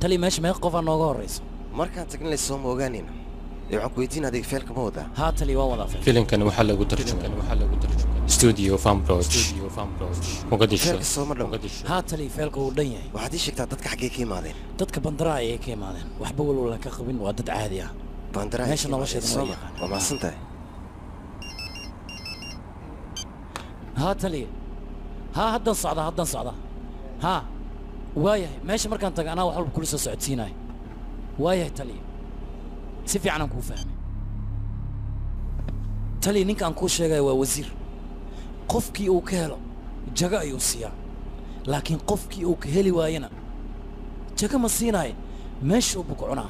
تلي ماشي ما يقف أنا غوريس مركان تقني السوم وغانينا يوعك ويتين هذيك فيلك موضة هات لي ووضع فيلم كان محل وترجمة استوديو فام بروج مقدشو فيلك السوم مرة هات لي فيلك ودنيا وحدي شكتا دتك حقيقي ماذين دتك بندراي كي ماذين وحبول ولا كخبين ودد عادية بندراي ماشي نوش السوم وما سنتي هات لي ها هدن صعدة ها وايه ماشي مركان تاق أنا وحول بكل سعود سيناي وايه تلي سيفي عنا نكون فاهمي تلي نينك أنكو شيغاي ووزير قفكي أو كهلو جاقا يوسيا لكن قفكي أو كهلي واينا جاقا ما سيناي ماشي بكعنا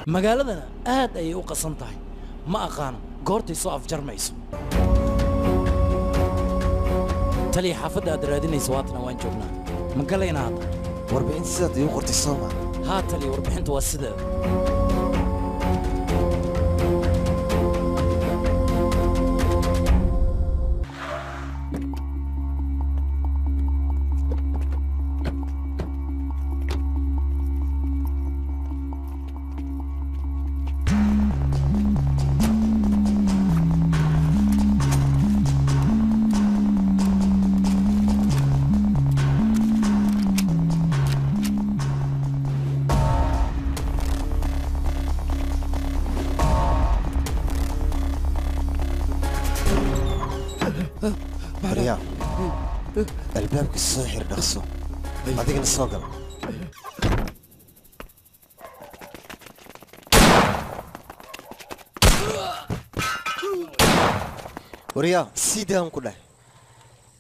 مقالدنا آد أي أوقا سنتاي ما أقانا قورتي صوف جرميسو تلي حافظ أدراديني سواتنا وين جبنا من قلينا هذا وربعين سنة يوقرتي السوم هات لي وربعين توسده مريم الباب الساحر نفسه هذيك الصقر وريا سيدهم كلها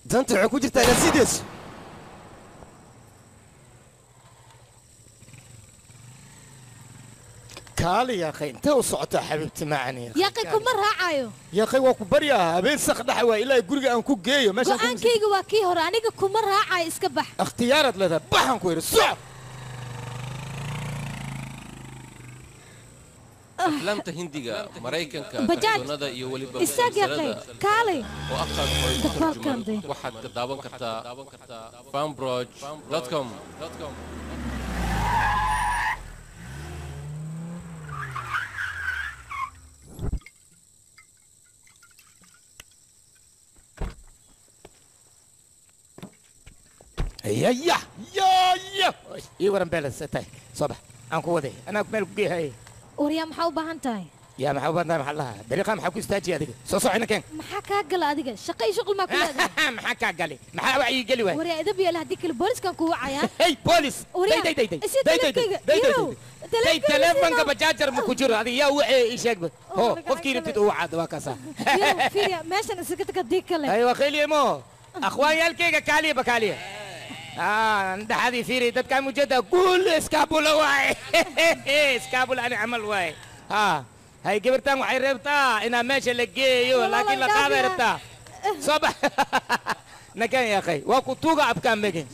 ده انت عكو جرت على سيدس كالي يا اخي انت وصعت حبيبتي معنا يا اخي كم مرة عايو يا اخي واكو بريا بين سخ دحوا الى غريغا ان كو geeyo meesha aan keyga waa kii hore aniga kuma raacay iska bax اختيارات لها baxan ku yiri soc أفلامta Hindiga Mareykanka kartoonada iyo waliba isaga yaqay kaalay oo afqad tarjuman waxaad ka daawan kartaa fanbroj.com يا يورن بلس تاي صباح انكو ودي انا مeel ku geehay وريا maxaa u baahan tahay يا محمد انا محلها dariiqa maxaa ku istaajiya adiga soo socona keen maxaa ka gal adiga shaqay shaqal ma ku leedahay maxaa ka gali maxaa wacyi gali way وريا idab yeel hadii kale booliskan ku wacaya hey boolis day telefonka bajaajar ma ku jiro adiga yaa wixii ii sheeg ho qofkii intid uu wacad waa kaasa fiiriya meeshan isaga tagdi kale aywa khaliimo akhwaan yalkayga kaaliya bakaaliya هذه فيري دت كان مجدة كل اسكابولا واي اسكابولا أنا عمل واي هاي جبرتها وحيربتها إنها ماشية لقيه لكن لا قاعدة ربتها صباح نكان يا أخي وكتوقع بكام مجن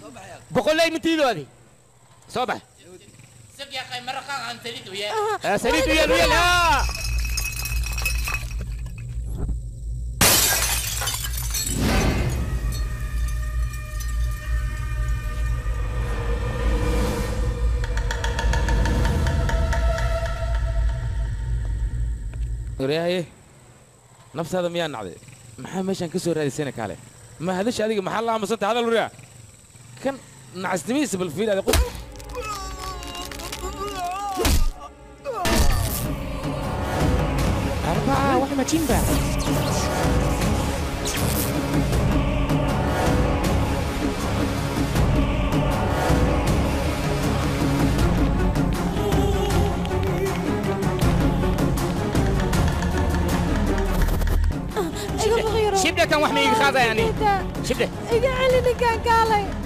بقول لي متيلو هذه صباح سب يا أخي مرة عن سريتو يا سريتو يا لويا لا ورياي نفس هذا ميان عادي ما ماشي انكسر هذه السنه كاله ما هذاش هذيك محل الله مسنت هذا الوريا كان نعستميس بالفيل هذا Matimba. شبله كان وحمي يخاذا يعني شبله اقعلني كان قالي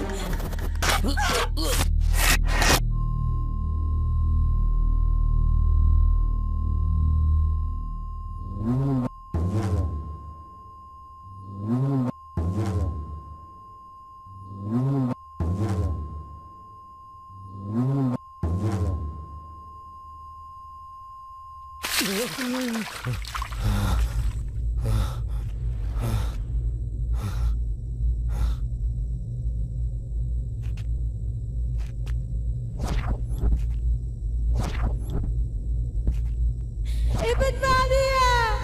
ابن بعديها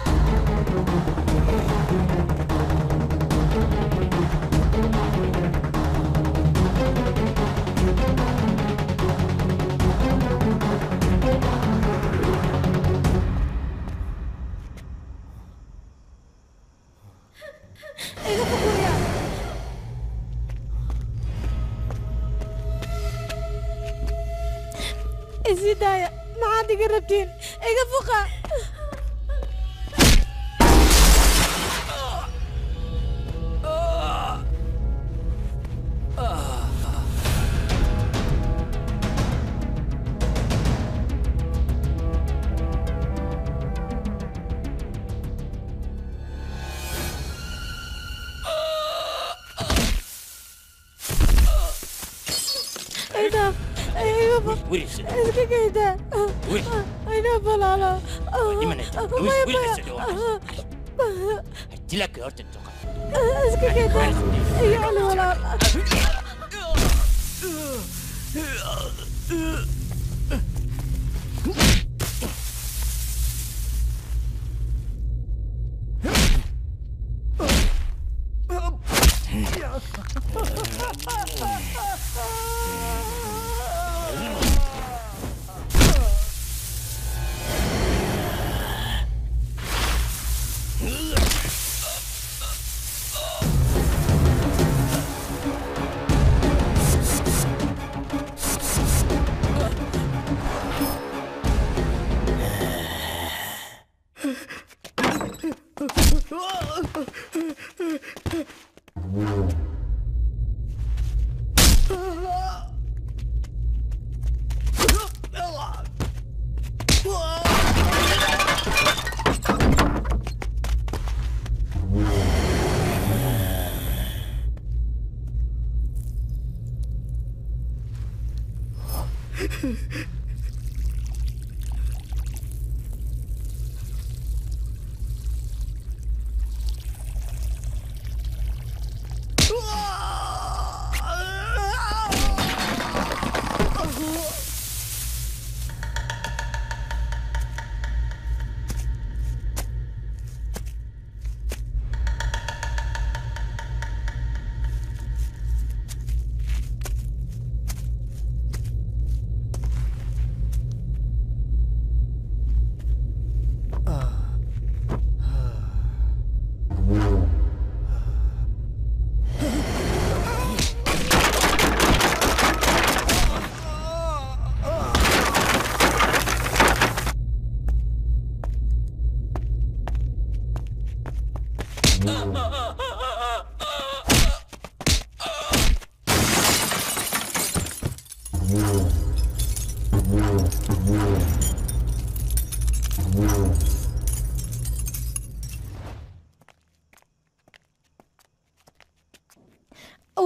ايه فخوريا الزداية ما عاد قربتين ايه فخا ايه ايوه اسكي كده انا بلالا لك يا ارتد اسكي كده يعني ولا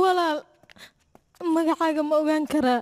walaal magacaaga ma ogaan karaa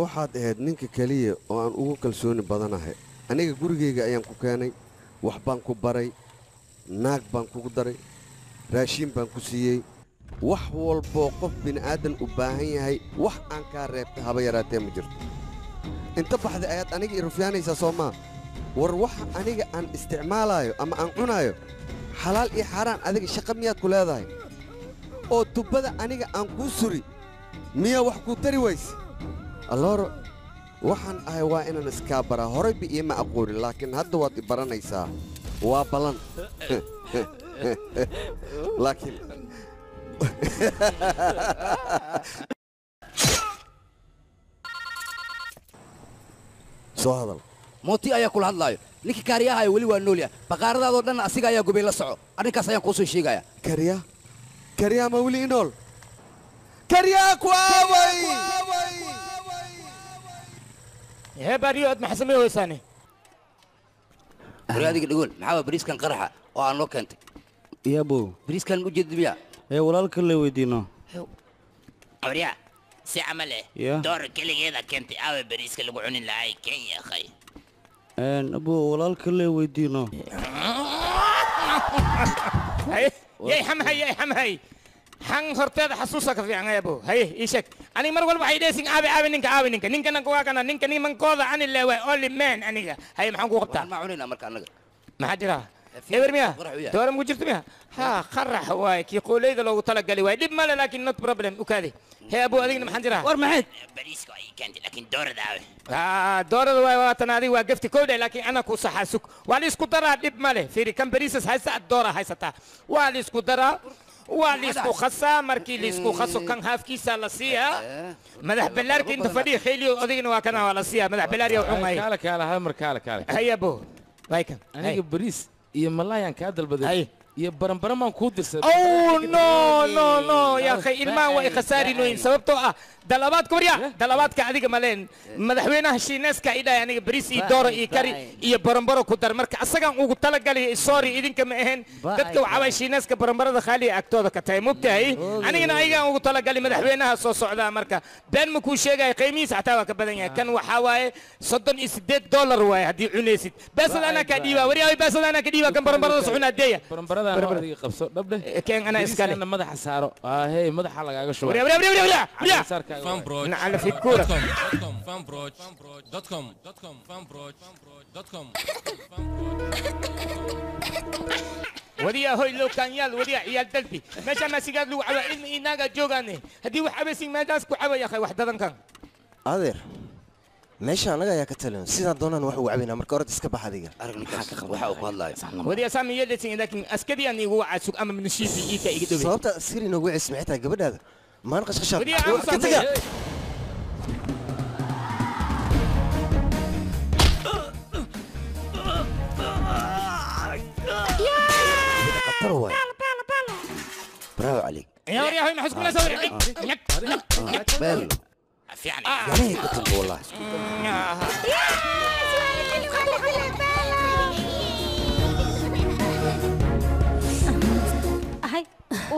waxaad ahayd ninka keliya oo aan ugu kalsooni badanahay aniga gurigayga ayaan ku keenay wax baan ku baray naag baan kugu daray raashiin baan ku siiyey wax walboo qof bini'aadan u baahan yahay wax aan kaa reebtay haba yaraatee ma jirto inta baxday ayaad aniga i rufyaanaysaa soo maa war waxa aniga aan isticmaalaayo ama aan cunaayo xalaal iyo xaaraan adiga shaqa miyaad ku leedahay oo tubbada aniga aan kuu suri miyaa wax kuu tari wayse allooro waxaan ahay waa inaan iskaa baraa horayba iima aqoonin laakiin hadda waad i baranaysaa waa ballan laakiin soo hadal mooti ayaa kula hadlaayo ninkii kaariyaha weli waa nool yahay baqaaradaadoo dhan asiga ayaa gubay la soco arrinkaas ayaan kuu soo sheegaya kariyaa ma weli inool kariyaa ku aaway hee baariyood maxaa samey weysaane wari adiga dhagool maxaa bariiskan qaraxa oo aan loo keentay yaabo bariiskan u jeedid miya walaalka la weydiino awriya si camal eh Yeah. door keligeeda keentay aawe bariiska lagu cunin lahay kenya akhay abo walaalka la weydiino yay xamhay xan horteeda xasuusa ka fiican abo haye ii sheeg aniga mar walba waxay dheesin aabe ninka ninkana waa kana ninka nimankooda ani leewaay only man aniga haye maxaan ku qabtaa ma cunina marka anaga maxaa jira eber miya doora mugu jirto miya ha qarax waay kii qooleyda loogu talagalay waay dhib male laakiin not problem u kaadi hee abu adigna maxaan jira war maxayd bariiska ay keentay laakiin doorada aawe doorada waay waatan adiga waa gafti kowdhe laakiin ana ku saxaa sug waa la isku daraa dhib male fiiri kan bariisas haysta doora haysataa waa la isku daraa waa la isku khasaa markii la isku khaso kan haafkiisa la siiyaa madax ballaarka inta fadhiya khayliyo adigna waa kana waa la siiyaa madax ballaariya cunay kaale hal mar kaale haye abu waay kan aniga bariis iyo malaayaan kaa dalbaday iyo baranbaran baan kuu dirsaday oh no ya akhay ilmaan way khasaarinoyin sababtoo ah dalabaadka warya dalabaadka adiga maleen madaxweynaha shiineeska idhaay aniga bariis iyo dooro iyo kari iyo baranbaro ku dar marka asagaan ugu talagalay sorry idinka ma ahayn dadka waxaa shiineeska baranbarada khaaliya agtooda ka tahay mugtahay anigana ayagaan ugu talagalay madaxweynaha soo socdaa marka been ma kuu sheegaya qiimihiisa xataa waa ka badan yahay kan waxaa waaye $38 waaye haddii cunaysid beesada anaa kaa dhiibaa waryaa beesada anaa ka dhiibaa kan baranbarada socunaa deeya baranbarada adiga qabso dhabdhe keen anaa iskale madaxa saaro hey madaxa lagaaga shubay waryaa Fanbroch. على فكورة. Fanbroch.com. وديا هوي لو كان يال وديا عيال دلبي ماشي ما سيقاد لو عوا علم إناقا جوغاني هدي وحبسين ما داسكو عوا يا أخي وحدة كان adeer meesha anaga ayaa ka talin sidaan doonaan wax ugu cabinaa marka orod iska bax adiga waxa uu ku hadlaayo وديا سامي يلتين لكن أسكدي أني هو عسوك أما من الشيء إيكا إيكا sababta askari inoogu cismixtaa gabadhaada maan qashqashaan وديا ka taga qatar waay bravo عليك يا وريا هوي محسكم لا سوري بال في يعني يعني كنت والله ahay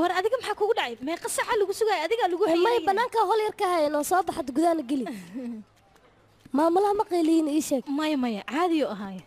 war adiga maxaa kugu dhacay meeqa saca lagu sugay adiga lagu hayay may banaanka hol yar ka hayno soo baxad gudaha gali maamulaha ma qeeliin ii sheeg maya caadi oo ahaay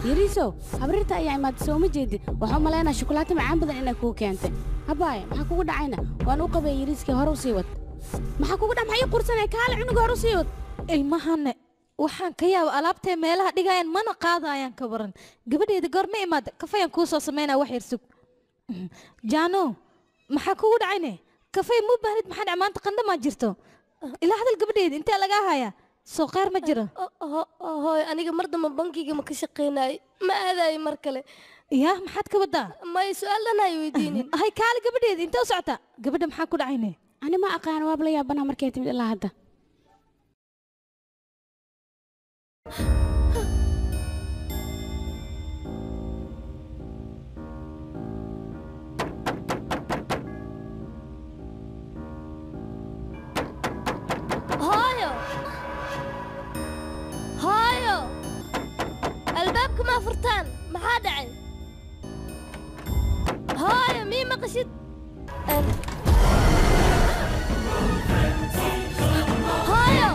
yariiso habriirta ayaa imaatay soo ma jeedid waxaan maleynayaa shukulaato macaan badan inay kuu keentay habaay maxaa kugu dhacayna waan u qabay yariiskii hore u sii wad maxaa kugu dhac maxay qursanay kaale cunuga hore u sii wad ilmahane waxaan ka yaabo alaabtay meelaha dhigayaan mana qaadayaan ka waran gabadheeda goor ma imaada kafayaan kuu soo sameynaa wax yar sug jaano maxaa kugu dhacayne kafay muu baahnid maxaa dhac maanta qandha maa jirto ilaa hadal gabadheeda intee lagaa hayaa soo qaar ma jiro hooy aniga mar dambe bankiga ma ka shaqaynaay ma aadayo mar kale yaa maxaad ka wadaa may su'aal dhan ay weydiinin hay kaale gabadheeda intee u socota gabadha maxaa ku dhacayne ani ma aqaan waab la yaabanaa markay timid ilaa hadda albaabka ma furtaan maxaa dhacay hooyo mii maqashid hooyo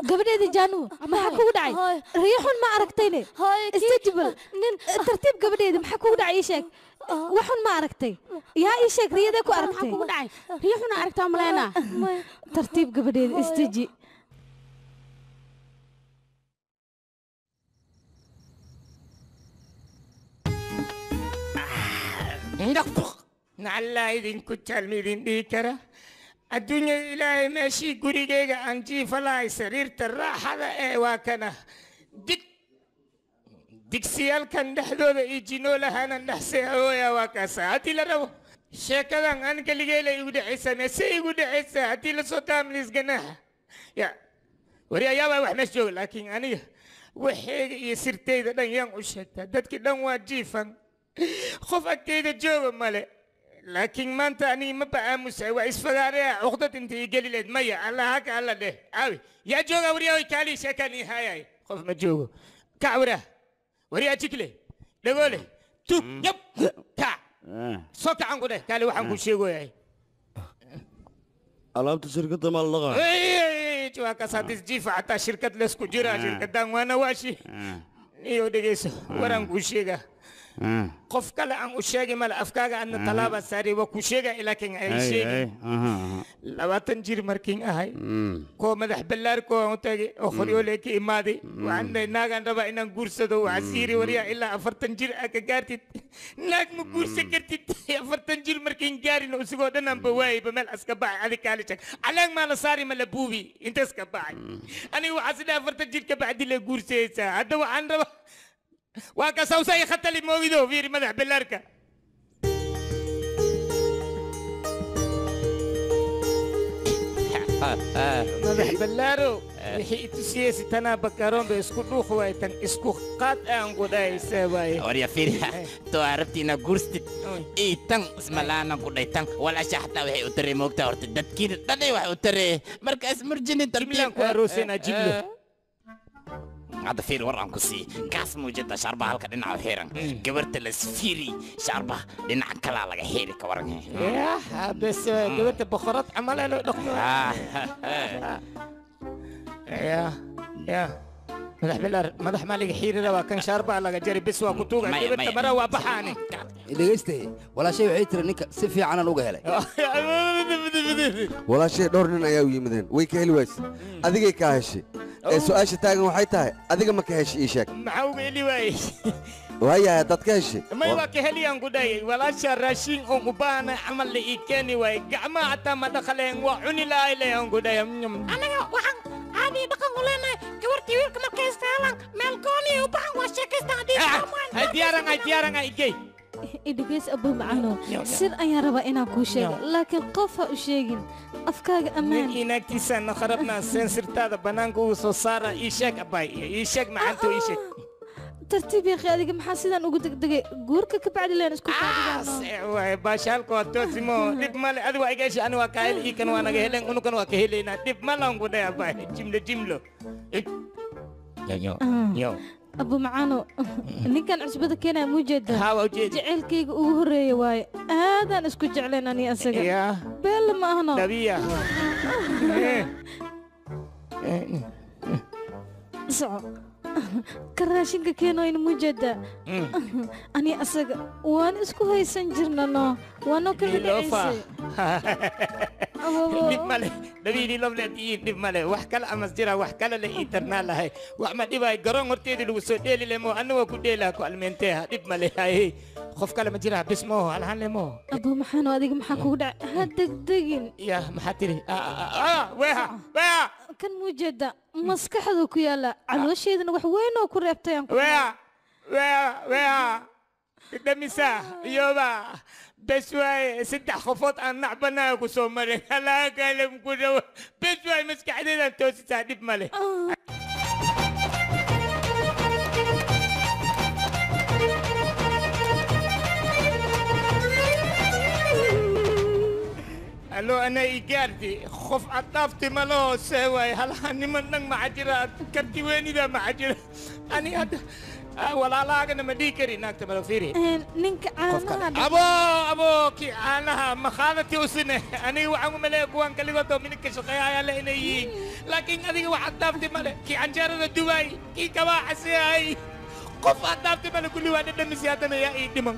gabadheeda jaanu maxaa kugu dhacay riixun ma aragtayne istajibal nin tartiib gabadheeda maxaa kugu dhacay ii sheeg waxun ma aragtay yaa ii sheeg riyadee ku aragtay kugu dhacay riixuna aragtaa maleynaa tartiib gabadheeda istaji nacallaa idinku jaalma idin dhihi kara adduunyada ilaahay meeshii gurigayga aan jiifalahay sariirta raaxada ee waa kana digsiyaalkan dhexdooda iyo jinoolahaanan dhexsee hawooya waa kaasa haddii la rabo sheekadan aan keligeela igu dhexaysa meese igu dhexaysa haddii la soo taamliis ganaaxa ya wari ayaabaa wax mees jooga laakiin aniga waxeega iyo sirtayda dhan yaan u sheegtaa dadkii dhan waa jiifan qof agtayda jooga male laakiin maanta aniga ma ba'aamusay waa isfagaaraya cuqdad inta ii geli leed maya allah haka alla dheh caawi yaa jooga waryahoy kaalii sheekaan ii haayay qof ma joogo kac waraa waryaa jikle dhagoole tug yab kac soo kacan ku dheh kaali waxaan kuu sheegoyahay alaabta shirkadda ma la dhaqaa waa kasaadis jiifa xataa shirkad leesku jira shirkaddan waana waashi iyo dhegeyso waraan kuu sheegaa qof kale aan u sheegi male afkaaga adna talaaba saari waa ku sheega laakiin ay sheegi 20 jir markiin ahay koo madax ballaar koo aan u tagay oo qoryoole ka imaaday waxaan dhahay naagaan rabaa inaan guursado waxaa siiri waryaa ilaa 40 jir aa ka gaartid naag ma guursan kartid 40 jir markiin gaarin oo isigoo dhan aanba waayayba meel aska baxay adi kaali jag calaag maa la saari ma la buubi intaas ka baxay aniga waxaa sidhaa 40 jir ka bacdi la guursaysaa hadda waxaan rabaa waa ka sawsay khatali moogido fiiri madax ballaarka madax ballaaro wixii itusiyeysi tanaa bakaroon bay isku dhuuq waay tan isku qaad aan gudhaysa waaye warya fiiri to arabtiina guurstid ii tan ismalaana gudhay tan walaasha xataa waxay u taree moogtaa horta dadkiina dhanay wax u taree markaas murjinin jimlaan ku aroosayna jimlo هذا فير ورام كسي كاس موجودة شربة هالك دينا وحيران قبرت السفيري شربة دينا كلا لقى حيري كورن يا بس قبرت بخارات عمالة لقمة يا مدح مالك حيري روا كان شربة لقى جري بس وكتوغا قبرت برا وبحاني dhegeyste walaashay waxay tiri ninka si fiican aan uga helay walaashay dhowr nin ayaa u yimideen way ka heli waayse adigay kaa heshay ee su'aasha taagan waxay tahay adiga ma ka heshay ii sheeg maxaa uga heli waayey waayahay dad ka heshay may waa ka heliyaan ku dhayay walaasha raashin oo u baahana camal la ii keeni waayey gacmaha hataa ma dhaqaleen waa cuni lahay leeyaan ku dhaya anaga waxaan caadi dhaqan u leenahay gabartii wiilka markay istaalaan meel gooni u baahan waa sheekaysta haddii diyaaran igey idhigeys abuu macaano sir ayaan rabaa inaan kuu sheego laakiin qof ha u sheegin afkaaga ammaan inaagtiisaan kharabnaa sensirtaada bannaanka uu soo saara ii sheeg abay ii sheeg macaanto ii sheeg tartiib yaaqi adiga maxaa sidaan ugu degdegay guurka ka bacdi leen isku waay baashaalka waa toosimo dhib male adigu waa iga heshay ani waa kaa heli ii kan waa naga helen unukan waa ka helaynaa dhib malaan ku dhahay abay jimlo yo أبو معانو نكان عصبة كنا موجودة جعلكيك وهرية واي هذا نسكت جعلنا أني أسجل يا بل ما هنا نبيا soco ka raashinka keenoyna mujada ani asaga waan isku haysan jirnano waano kala dhacaysay dhib male dhabiili lobleed ii dhib male wax kale amas jira wax kale la ii tarnaa lahay wax ma dhibaay garoon horteedii lagu soo dheeli lemo annagoo ku dheelaa ku almeenteeha dhib male hay qof kale ma jira bis moo halhaan lemo abo maxaanu adiga maxaa kugu dhacay ha degdegin ya maxaa tiri weha weha kan mujada maskaxdu ku yaala caloosheedana wax weyn oo ku reebtay aan weha weha weha dhimisa yoba bes waay saddex qofood aan nacbanaa ku soo marin halaa kaalam ku dhawo bes waay maskaxdeedaan toosisaa dhib male allo ana igaardi qof addaafti maloo seewaay halhanima nang macajira karti weynida macajira ani hadda walaalaagana ma dhihi kari naagta malo fiiri ninka caanaha abo kii caanaha makhaadati usine aniga waxaan u maleeya kuwaan kaligoodoo mininka shaqeeyayaa le inay yihiin laakiin adiga wax addaafti male kii canjeerada duwaay kii kabaa xaseeyay qof addaafti male kulli waa dhadhamisi haddana yaa ii dhiman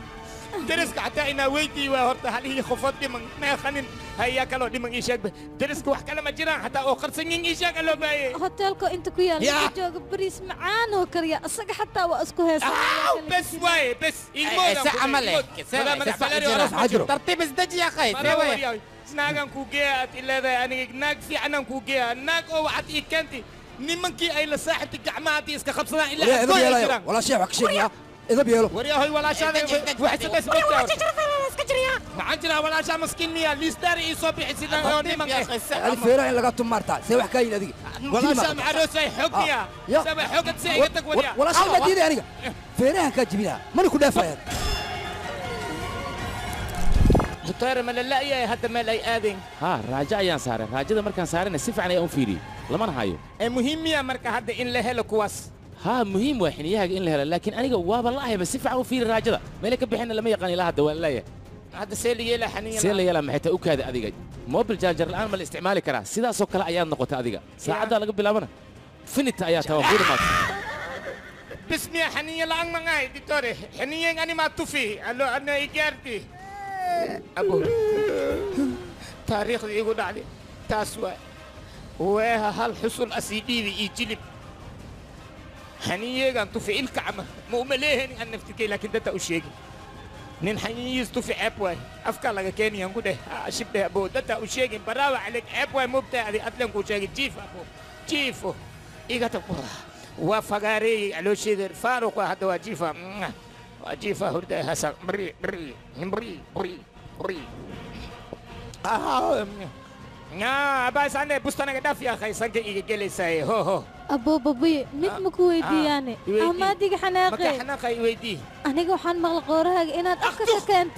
deriska xataa inaa weydii waa horta halihii qofood dhiman meeqanin hayaa kaloo dhiman ii sheegba deriska wax kale ma jiraan xataa oo qarsan yin ii sheeg aloo baaye hoteelka inta ku yaala jooga bariis macaan oo kariya asaga xataa waa isku heesaa bes waaye bes tartiib isdeji yaa qayd naagan kuu geeya aad i leedahay aniga naag fiicanaan kuu geeya naag oo waxaad ii keenti nimankii ay la saaxibtay gacmahaadii iska qabsadaan ilaa walaa sheekh wax ka sheegaya إذا بيلو وريا هاي ولا شاذ واحد بس ما عندنا ولا شاذ مسكين ميا ليستاري يصبح يصير نيم هذه فيرة اللي قطع مرتا سوي حكاية هذيك ولا شاذ مع روسي حكيا سوي حكت سيئتك وريا ولا شاذ ما ديري أنا فيرة كجبينها ما نكون دافعين دكتور ما لا يا هذا ما لا آذن ها راجع يا سارة راجع ده مركان سارة نسيف عليه أم فيري لما نهايو المهم يا مركا هذا إن له لكواس ها مهم واحد ياها إن لها لكن أنا جواب الله بس يفعلوا في الراجل ما لك بحنا لما يقني لها الدول لا هذا سيل يلا حنين سيل يلا ما حتى أوكاد أذيك مو بالجاجر الآن ما الاستعمال كرا سيدا سوق لا أيام نقطة أذيك ساعدها لقب بلا منا فين التأيات هو غير ما بسم يا حنين لا أنا معي دكتور حنين أنا ما توفي ألو أنا إيجارتي أبو تاريخ يقول عليه تاسوا وها هالحصول أسيدي يجلب حنيه كان توفي الكعمة مو مليهني أن نفتكي لكن ده تأشيك نين حنيه توفي عبوي أفكار لك كاني ينقول ده شبه أبو ده تأشيك براوة عليك عبوي مبتع هذه أتلم كوشيك جيف أبو جيفه إيجا تقول وفقاري على شيء فاروق هذا وجيفه وجيفه هرده هسا بري بري بري بري بري بس أنا بستان قدافي يا أخي سانك إيجالي هو أبو بابي مت مكوي دياني أما ديك حناقي حناقي ويدي أنا جو حن مغلق قورها إن أتأكد كنت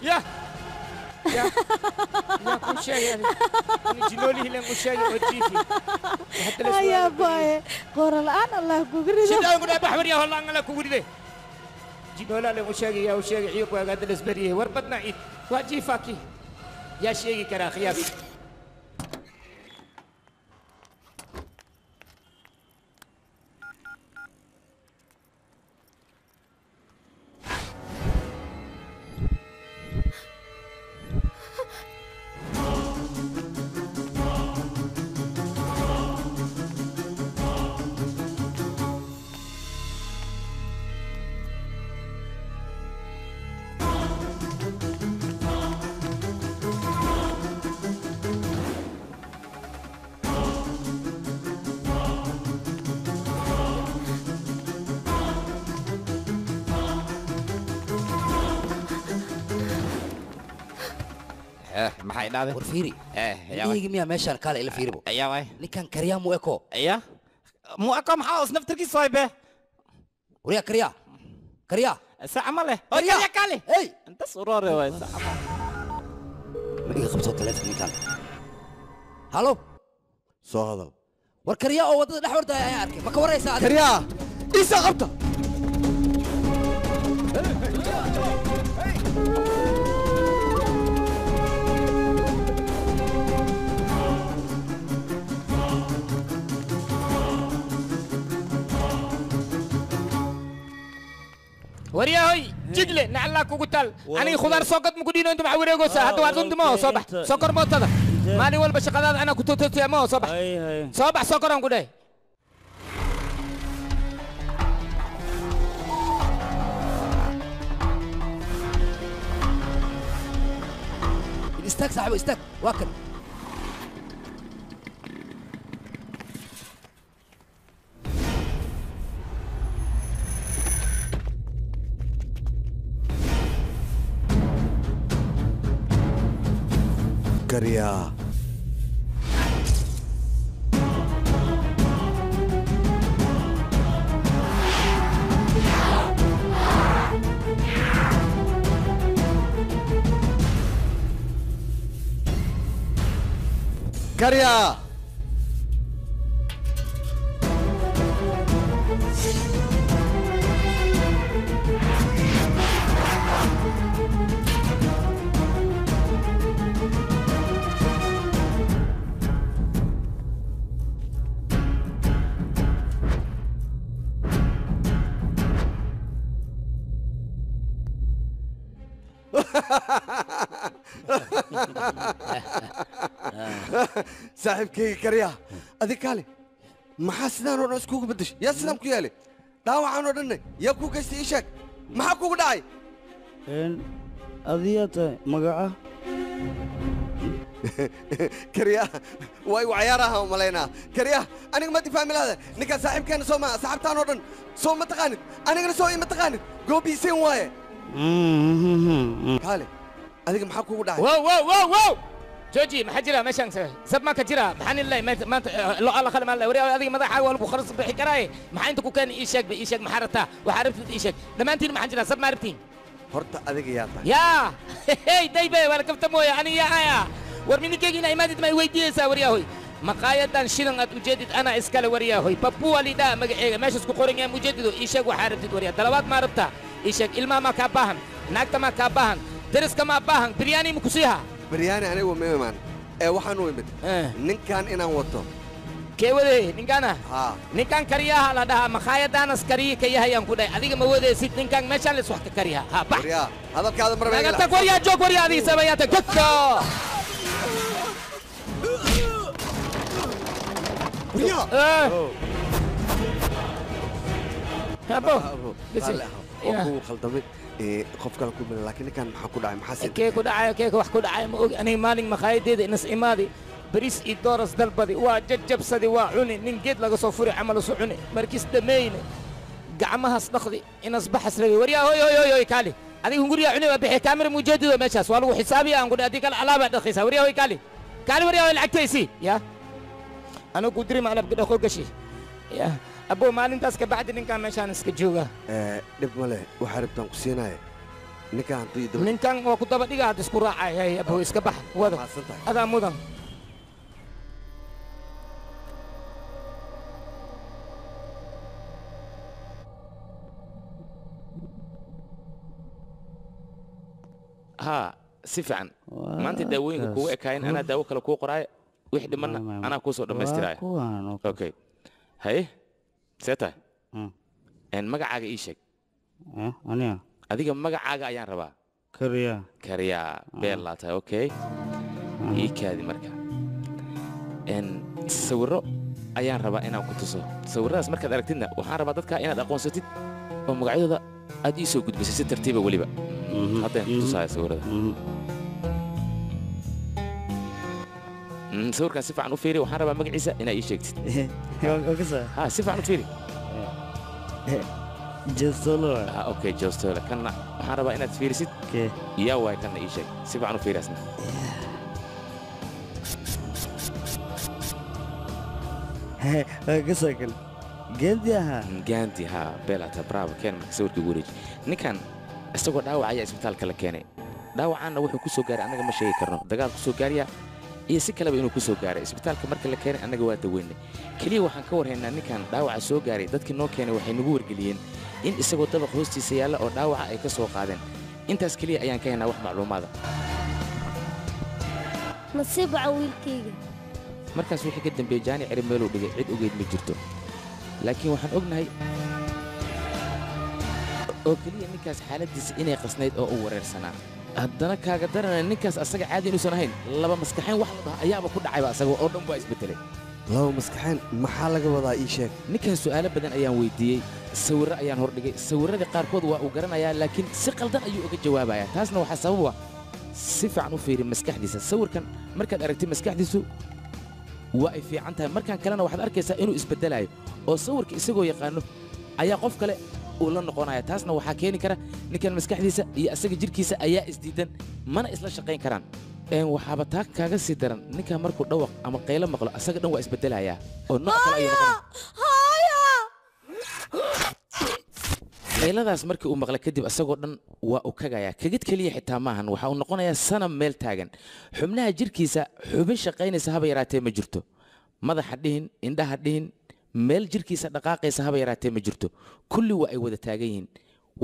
يا كل شيء أنا جنولي هلا كل شيء وجيفي يا باي قور الآن الله كوغري شو ده أقول بحور يا الله الله كوغري ده جنولا له كل شيء يا وشيء عيوب وقعد الأسبريه وربطنا إيد وجيفاكي يا شيء كرا خياب maxay dhacday war fiiri iigi miya meeshaan kaale ila fiiribo ayaa waay ninkan kariyaa mu eko ayaa mu eko maxaa os naftarkiisa waay be wariya kariyaa saca ma leh oo kariya kaale hey inta surore waay saca ma iga qabso telefoon ninkan halo soo hadal war kariyaa oo wadada dhex hortay ayaan arkay ma ka waraysaa kariyaa isa qabta ورياهي جدلي نعلاك وقتال أنا خضار سوقت مقولين أنتم معوري قوسة هذا واحد أنتم ما صباح سكر موت هذا ماني ولا بشقة أنا كنت تتيا ما صباح صباح سكر أنا قولي استاك صاحبي استاك واكل كريا كريا saaxiibkayga karyaa adig kaale maxaa sidaan oo dhan iskugu beddeshay yaa sidaan ku yeelay dhaawacaan oo dhanne yaa kuu geystay ii sheeg maxaa kugu dhacay adiyaa tahay magaca karyaa waa igu cayaaraha u malaynaa karyaa aniga ma difahmi lahada ninkaan saaxiibkeenna soo maa saaxiibtaan oo dhan soo ma taqaanid anigana soo ima taqaanid goobiiseen waaye kaale adiga maxaa kugu dhacay wow جوجي محجرة مشان سب ما كجرا بحن الله ما لو الله خلي ما الله وري هذه ما ضحى ولا بخلص بحكراي ما حينتكو كان إيشك بإيشك محرتها وعرفت إيشك لما أنتي محجرة سب ما عرفتين هرت adiga yaa tahay يا هي دايبه ولا كفت مويا أنا يا آيا ورميني كيجينا إمادة ما يودي سا وريا هوي مقايدان شيلن أتوجدت أنا إسكال وريا هوي بابو اللي دا ماشي سكو قرين يا مجدد إيشك وحاربت وريا دلوات ما عرفتها إيشك إلما ما كابهن ناكتا ما كابهن درس كما باهن برياني مكسيها برياني أنا وميمان waxaan u imid ninkan inaan wato kee wade ninkana ninkan kariyaha la dhahaa makhaayadaanas kariye ka yahayaan ku dhahay adiga ma wadaysid ninkan meeshaan lees wax ka kariya ha bax hadalkaada mar naga tag waryaa joog waryaa adiga sameeyaa tag dadka habo bisi oo khaldamay qof kale ku mid laakiin ninkan maxaa ku dhacay maxaa kee ku dhacay kee wax ku dhacay ma og anay maalin makhaayaddeeda inas imaadi bariis iyo dooras dalbadi waa jajabsadi waa cuni nin geed laga soo furi camal soo cuni markiis dhameeyne gacmahaas dhaqdi inas baxas rabi waryaa hoy kaali adiga hunguriya cuni waa bixi kaamira mujeedido meeshaas waa lagu xisaabiya aan gudhi adiga alaaba dhaqaysa waryaa hoy kaali waryaa hoy lacagtaysi ya ana ku diri maalab gidha qo gashi ya أبو مالين تاسك بعد نكان مشان اسكجوجا. دب ماله وحاربتان كسيناي. نكان طيب. نكان وكنت بدي قاعد اسكورا هاي أبو اسكبح وهذا. هذا مودم. ها سيفعن ما أنت داوين كوي كاين أنا داوك لكو قراي وحدة منا أنا كوسو دمستراي. أوكي. هاي. سيتا ان magacaaga ii sheeg aniga adiga magacaaga ayaan rabaa kariya beelata okay ii kaadi marka en sawiro ayaan rabaa inaan ku tuso sawiradaas markaad aragtidna waxaan rabaa dadka inaad aqoonsatid oo magacyadooda aad ii soo gudbisay si tartiiba waliba haddaan ku tusaaya sawirada sawirkan si fiican u fiiri waxaan rabaa magaciisa inaad ii sheegtid ها سيف عن فيري جوستولو اوكي جوستولو كنا حربا انا تفيرسيت يا واي كنا اي شيء سيف عن فيري اسمع قصك جاندي ها بيلاتا برافو كان مكسورك غوريج نكان اسagoo dhaawacaya isbitaalka la keenay dhaawacaana wuxuu ku soo gaaray anaga ma sheegi karno dagaal ku soo gaariya iyo si kale inuu ku soo gaaray isbitaalka marka la keenay anaga waa daweynay kaliya waxaan ka warhaynaa ninkan dhaawaca soo gaaray dadkii noo keenay waxay nagu wargeliyeen in isagoo dabaq hoostiisa yaalla oo dhaawaca ay ka soo qaadeen intaas kaliya ayaan ka haynaa wax macluumaada nasiib wacan wiilkayga markaas wixii ka dambeeyay jaani cirib meeluu dhigay cid ogeyd ma jirto laakiin waxaan ognahay oo keliya ninkaas xaaladdiisa inay qasnayd oo u wareersanaa haddana kaaga daranaya ninkaas asaga caadi inuusan ahayn laba maskaxayn wax la dhaho ayaaba ku dhacayba asaga oo dhan waa isbedelay laba maskaxayn maxaa laga wadaa ii sheeg ninkan su'aalo badan ayaan weydiiyey sawirro ayaan hordhigay sawirradii qaarkood waa uu garanayaa laakiin si qaldan ayuu uga jawaabayaa taasna waxaa sabab ah si fiican u fiiri maskaxdiisa sawirkan markaad aragtid maskaxdiisu waa ay fiican tahay markaan kalena waxaad arkaysaa inuu isbeddelayo oo sawirka isagoo yaqaano ayaa qof kale uu la noqonaya taasna waxaa keeni kara ninkan maskaxdiisa iyo asaga jidhkiisa ayaa isdiidan mana isla shaqayn karaan waxaaba taa kaaga sii daran ninkan markuu dhawaq ama qaylo maqlo asaga dhan waa isbeddelayaa oo nooc kale ayuu noqonaya qayladaas markii uu maqla kadib asagoo dhan waa uu kagayaa kagid keliya xitaa maahan waxa uu noqonayaa sanam meel taagan xubnaha jidhkiisa xubin shaqaynaysa haba yaraatee ma jirto madaxa dhihin indhaha dhihin meel jidhkiisa dhaqaaqaysa haba yaraatee ma jirto kulli waa ay wada taagan yihiin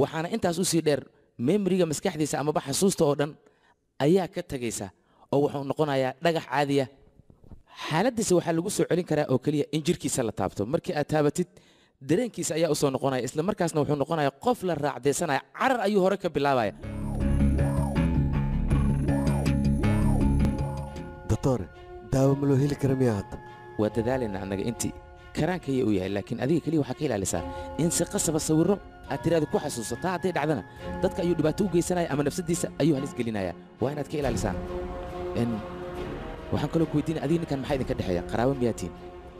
waxaana intaas u sii dheer memoriga maskaxdiisa amaba xasuusta oo dhan ayaa ka tegaysa oo wuxuu noqonayaa dhagax caadiya xaaladdiisa waxaa lagu soo celin karaa oo keliya in jidhkiisa la taabto markii aad taabatid dareenkiisa ayaa u soo noqonaya isla markaasna wuxuu noqonayaa qof la raacdaysanaya carar ayuu hore ka bilaabaya doctore daawo ma loo heli kara miyaa hadda waa dadaalayna annaga intii karaankaya uu yahay laakiin adiga keliya waxaa ka ilaalisaa in si qasaba sawirro aad tiraada ku xasuuso taa hadday dhacdana dadka ayuu dhibaato u geysanaya ama nafsaddiisa ayuu halis gelinaya waa inaad ka ilaalisaan waxaan kaloo ku weydiinaya adiga ninkan maxaa idinka dhexeeya qaraabo miyaatiin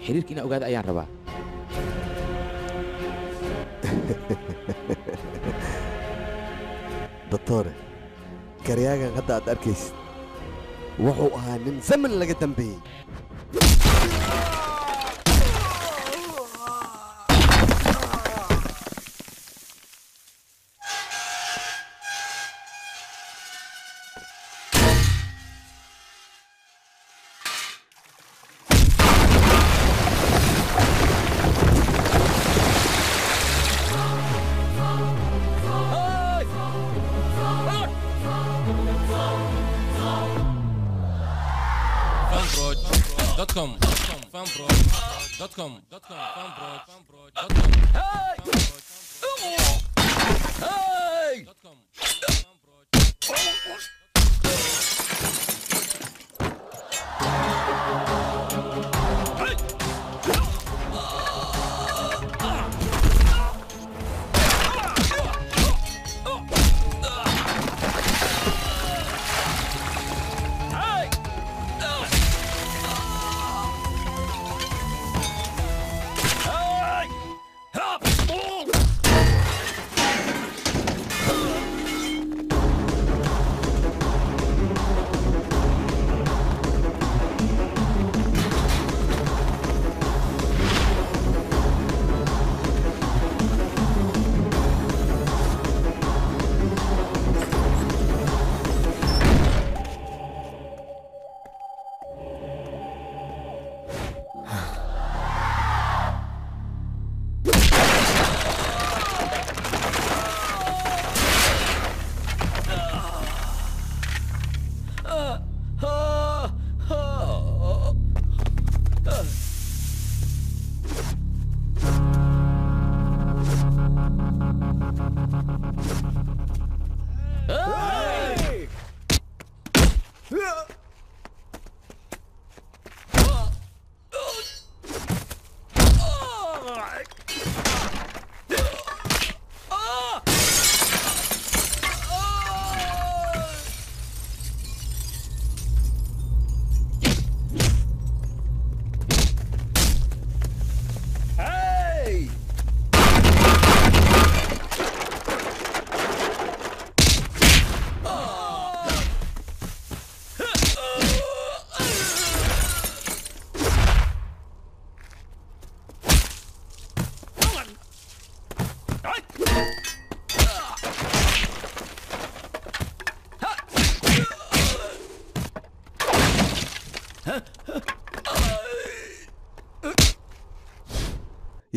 xiriirka inaa ogaada ayaan rabaa doctore garyaagan hadda aad arkaysid wuxuu ahaa nin zaman laga dambeeyey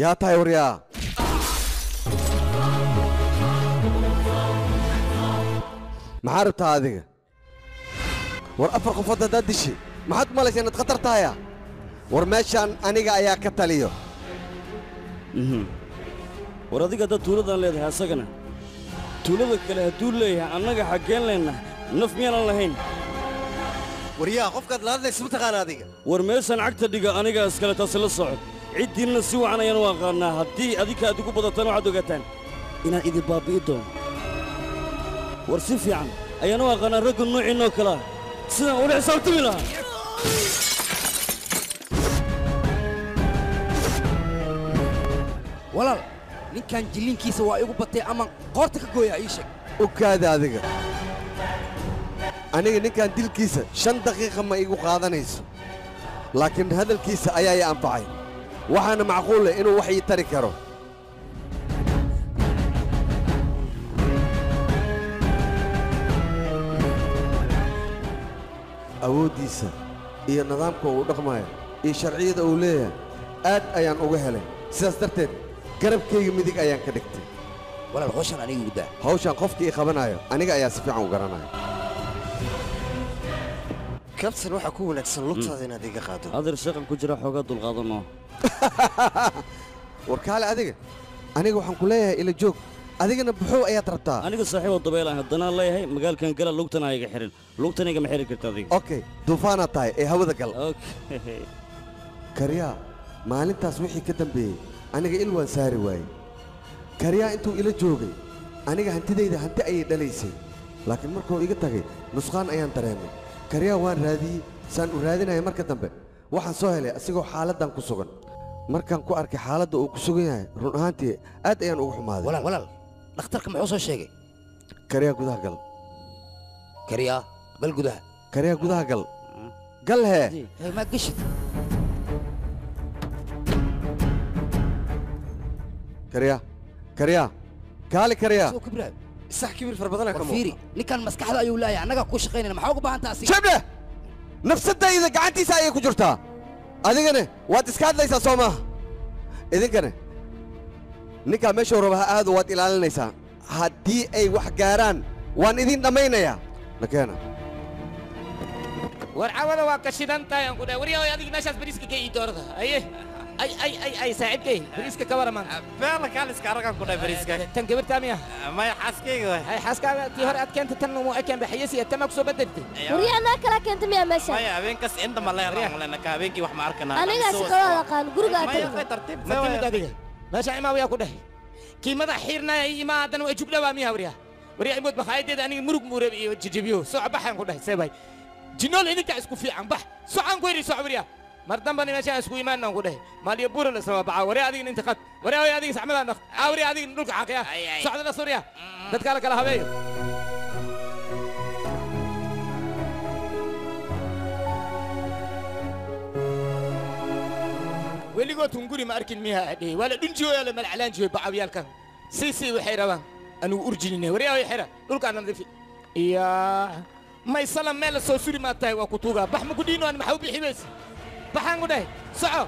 yaa tahay waryaa maxaa rabtaa adiga war afar qofood haddaad dishay maxaad u malaysa inaad khatar tahaya war meeshaan aniga ayaa ka taliyo war adiga dad tuuladan leedahay asagana tuulada kale hadduu leeyahay annaga xaggeen leenna naf miyaanan lahayn waryaa qofkaad la hadlaysa ma taqaana adiga war meeshaan cagta dhiga anigaa iskale taasi la soco ciddiinna si wacan ayaan u aqaannaa haddii adinka aad igu badataan waxaad ogaataan inaan idin baabbi'i doono war si fiican ayaan u aqaannaa ragga noociinnoo kalea sidaan ula xisaabtami lahaa walaal ninkan jilliinkiisa waa igu batay ama qoorta ka gooyaa ii sheeg ogaada adiga aniga ninkan dilkiisa 5 daqiiqa ma igu qaadanayso laakiin hadalkiisa ayaa i anfacay waxaana macquul leh inuu wax ii tari karo awooddiisa iyo nidaamka uu dhaqmayo iyo sharciyada uu leeyahay aad ayaan uga helay sidaas darteed garabkayga midig ayaan ka dhigtay walaal hawshan aniga igu daa hawshan qofkii i qabanayo aniga ayaa si fiican u garanaya kabtan waxaa ku wanaagsan lugtaada inaad iga qaado adeer shaqan ku jira xoogaa dulqaadanoo war kaale adiga aniga waxaan ku leeyahay ila joog adigana buxuu ayaad rabtaa aniga saaxiiboo dabeelaan haddana leeyahay magaalkan gala lugtana iga xirin lugtana igama xiri karta adiga okay duufaanaad tahay ee hawada gal karyaa maalintaas wixii ka dambeeyey aniga il waan saari waayey karyaa intuu ila joogay aniga hantidayda hanti ayay dhalaysay laakiin markuu iga tagay nusqaan ayaan dareemay karyaa waan raadiyey saan u raadinaya marka dambe waxaan soo helay asigoo xaaladdan ku sugan markaan ku arkay xaaladda uu ku sugan yahay run ahaantii aad ayaan ugu xumaaday walaal dhakhtarka muxuu soo sheegay karyaa gudaha gal karyaa gal gudaha karyaa gudaha gal gal hee ma gashid karyaa kaali karyaa sax kibir far badan ka fiiri ninkan maskaxda ayuu leeyahay annaga ku shaqaynayna maxaa uga baahan tahay asiga shabe nafsadayda gacantiisa ayay ku jirtaa adigana waad iska hadlaysaa soo maaha idinkana ninkaa meeshuu raba ha aado waad ilaalinaysaa haddii ay wax gaaraan waan idin dhammaynayaa nakeena war cawada waa ka shidan tahay aan ku dhahay waryaa adiga meeshaas bariiska ka ii doorada aye ay saaxiibkay bariiska ka waramaan beela kaaliska aragan ku dhahay bariiska tan gabartaa miya maya xaaskayga waay ay xaaskaaga tii hore aad keentay tan mu ekeen baxayasi tan ma ku soo bedeltay waryaa anaa kala keentay miya meesha maya habeenkaas inta ma leeyahay leenaka habeenkii wax ma arkana aniga shaqada aqaan guriga aad tartiib ma timid adiga meesha imaa wiyaa ku dhahay kii madax xiirnaya imaa haddana way jugdhawaa miya waryaa imood makhaayaddeeda aniga murug muurab iyo jijibiyo soco baxaan ku dhahay seebay jinool idinkaa isku fiican bax socaan ku yidhi soc waryaa mar dambani meeshaan isku imaanaan ku dhahay maaliyo buura la sama baxa waryaa adiga inta qad waryaa adiga saxmadaan dhaq waryaa adiga dhulka xaqiya socda la surya dadkaa la kala habeeyo weligood hunguri ma arkin miyaa adhey waa la dhunjiyo la malcalaan jiyo bacawyaalkan sii waxay rabaan anugu urjinine waryaa way xira dhulkaan nadiifi iyaa may salam meel la soo suri maa tahay waa ku tuugaa bax ma ku dhiino aan maxaa u bixi weyse baxaan ku dhahay soco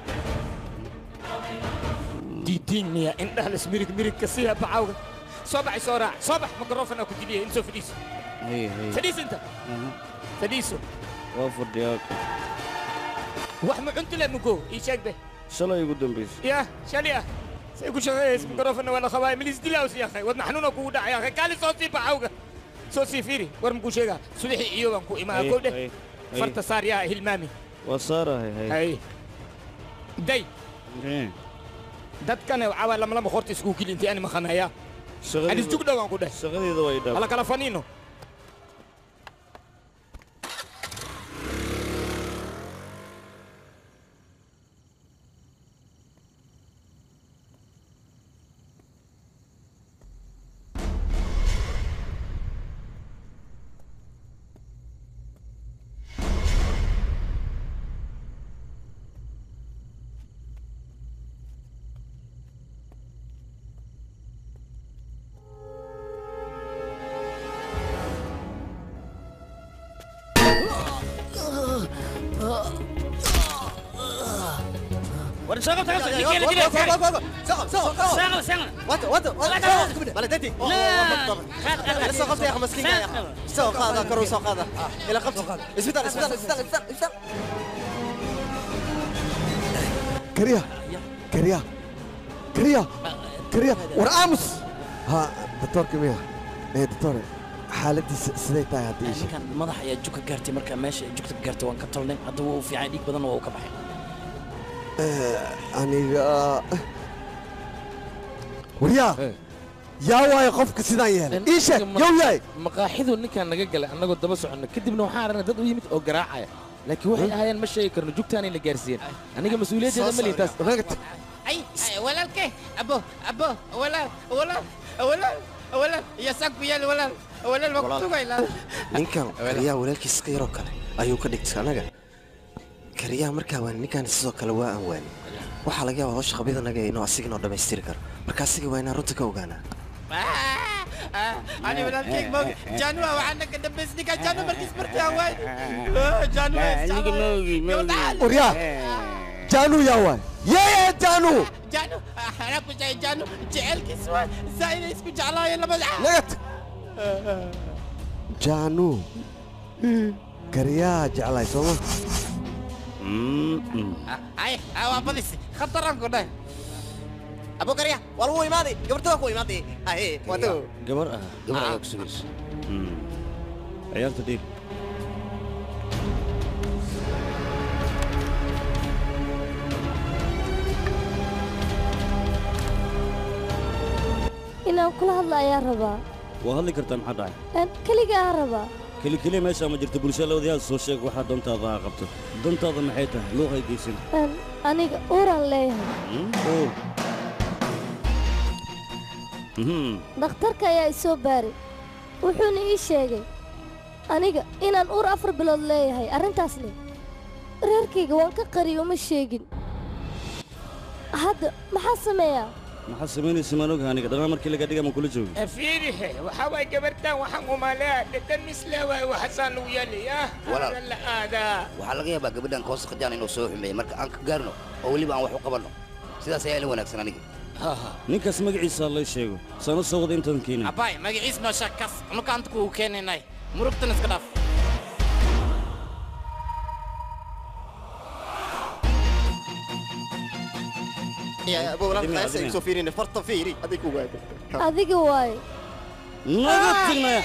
diidiin miya indhaha las mirig ka siiya bacawga soo baxay soo raac soo bax mikrofon aa ku diliya in soo fadhiiso fadhiis inta fadhiiso waa fadhiyaa wax ma cunti le mugo ii sheeg be shalay ugu dambaysa ya shali ah say ku shaqeeyaysa mikrofonna waa la qabaaya milis dilaws yaakhay wadna xanuuna kugu dhacay yaakhay kaali soo sii bacawga soo sii fiiri war muku sheegaa subaxii iyo baan ku imaa kow dheh farta saar yaa hilmaami waa saarahay hay day dadkana waxaa lama horta isku gelintay ani makhanaya adis jug dhawaan ku dheh shaqadeeda way dhaaf hala kala faniino سقط كريا ورامس ها دكتور كمية doctor xaaladiisa siday tahay hadda ii sheeg ninkan madax ayaa jug ka gaartay marka meesha jugta ka gaartay waan ka tolnay hadda wuu fiican dhiig badan waa uu ka baxay aniga wariyaa yaa waayo qofka sidaan yeelay ii sheeg yow yahay maqaaxidu ninkaan naga galay annagoo daba soconno kadibna waxaan aragnay dad u yimid oo garaacaya laakiin waxay ahaayeen ma sheegi karno jugtaanay la gaarsiiyeen aniga mas-uuliyaddeeda ma lihin taas ay walaalkee abo walaal iyo saanku yaal walaal waa ku tugaylaa ninkan kariyaa walaalkiis ka yaroo kale ayuu ka dhigtay anaga kariyaa markaa waan ninkan sidoo kale waa aan waani waxaa laga yaabaa hawsha qabidanaga inuu asiganoo dhammaystiri karo marka asiga waa inaan runta ka ogaanaa ani walaalkeyg moog jaanua waxaa naga dambaysniga jaanu markiis martii aan waay waryaa jaanu yaa waay yee jaanu jaanu anaa ku jaay jaanu jecelkiis waay zaa'ida isku jeclaayeen labada nagad jaanu kariyaa jeclaay sooma ay waa badis khataran ku dhahay abo kariya waa lagu imaaday gabarta waa ku imaaday ahe wato gabar ayaa ku sugaysa ciyaarta dhiig inaan kula hadla ayaa rabaa waa hadli kartaa maxaa dhacay keligaa rabaa keli meesha ma jirto bulshada odayaal soo sheeg waxaa doontaada aa qabto dantaada maxay tahay luuqay geysan aniga uuraan leeyahay dhakhtarka ayaa i soo baaray wuxuuna ii sheegay aniga inaan uur 4 bilood leeyahay arrintaas leh reerkayga waan ka qariyo uma sheegin hadda maxaa sameeyaa maxaa samaynaysa maan ogahay aniga dhanaan markii laga dhiga ma kula joogi fiirihe waxaa waay gabartaan waxaan umalea dhadhan misle waay waxasaan lagu yeelaya la aadaa waxaa laga yaabaa gabadhan koosa qajaan inuu soo xumeeyey marka aan ka gaarno oo weliba aan wax u qabanno sidaas ayaa ila wanaagsan aniga ninkaas magaciisa lay sheego sana soo wada intaan keenay abay magaciis noo sheeg kas nukaanta ku keenaynay murugtan iska dhaaf adiga waay naga tignaya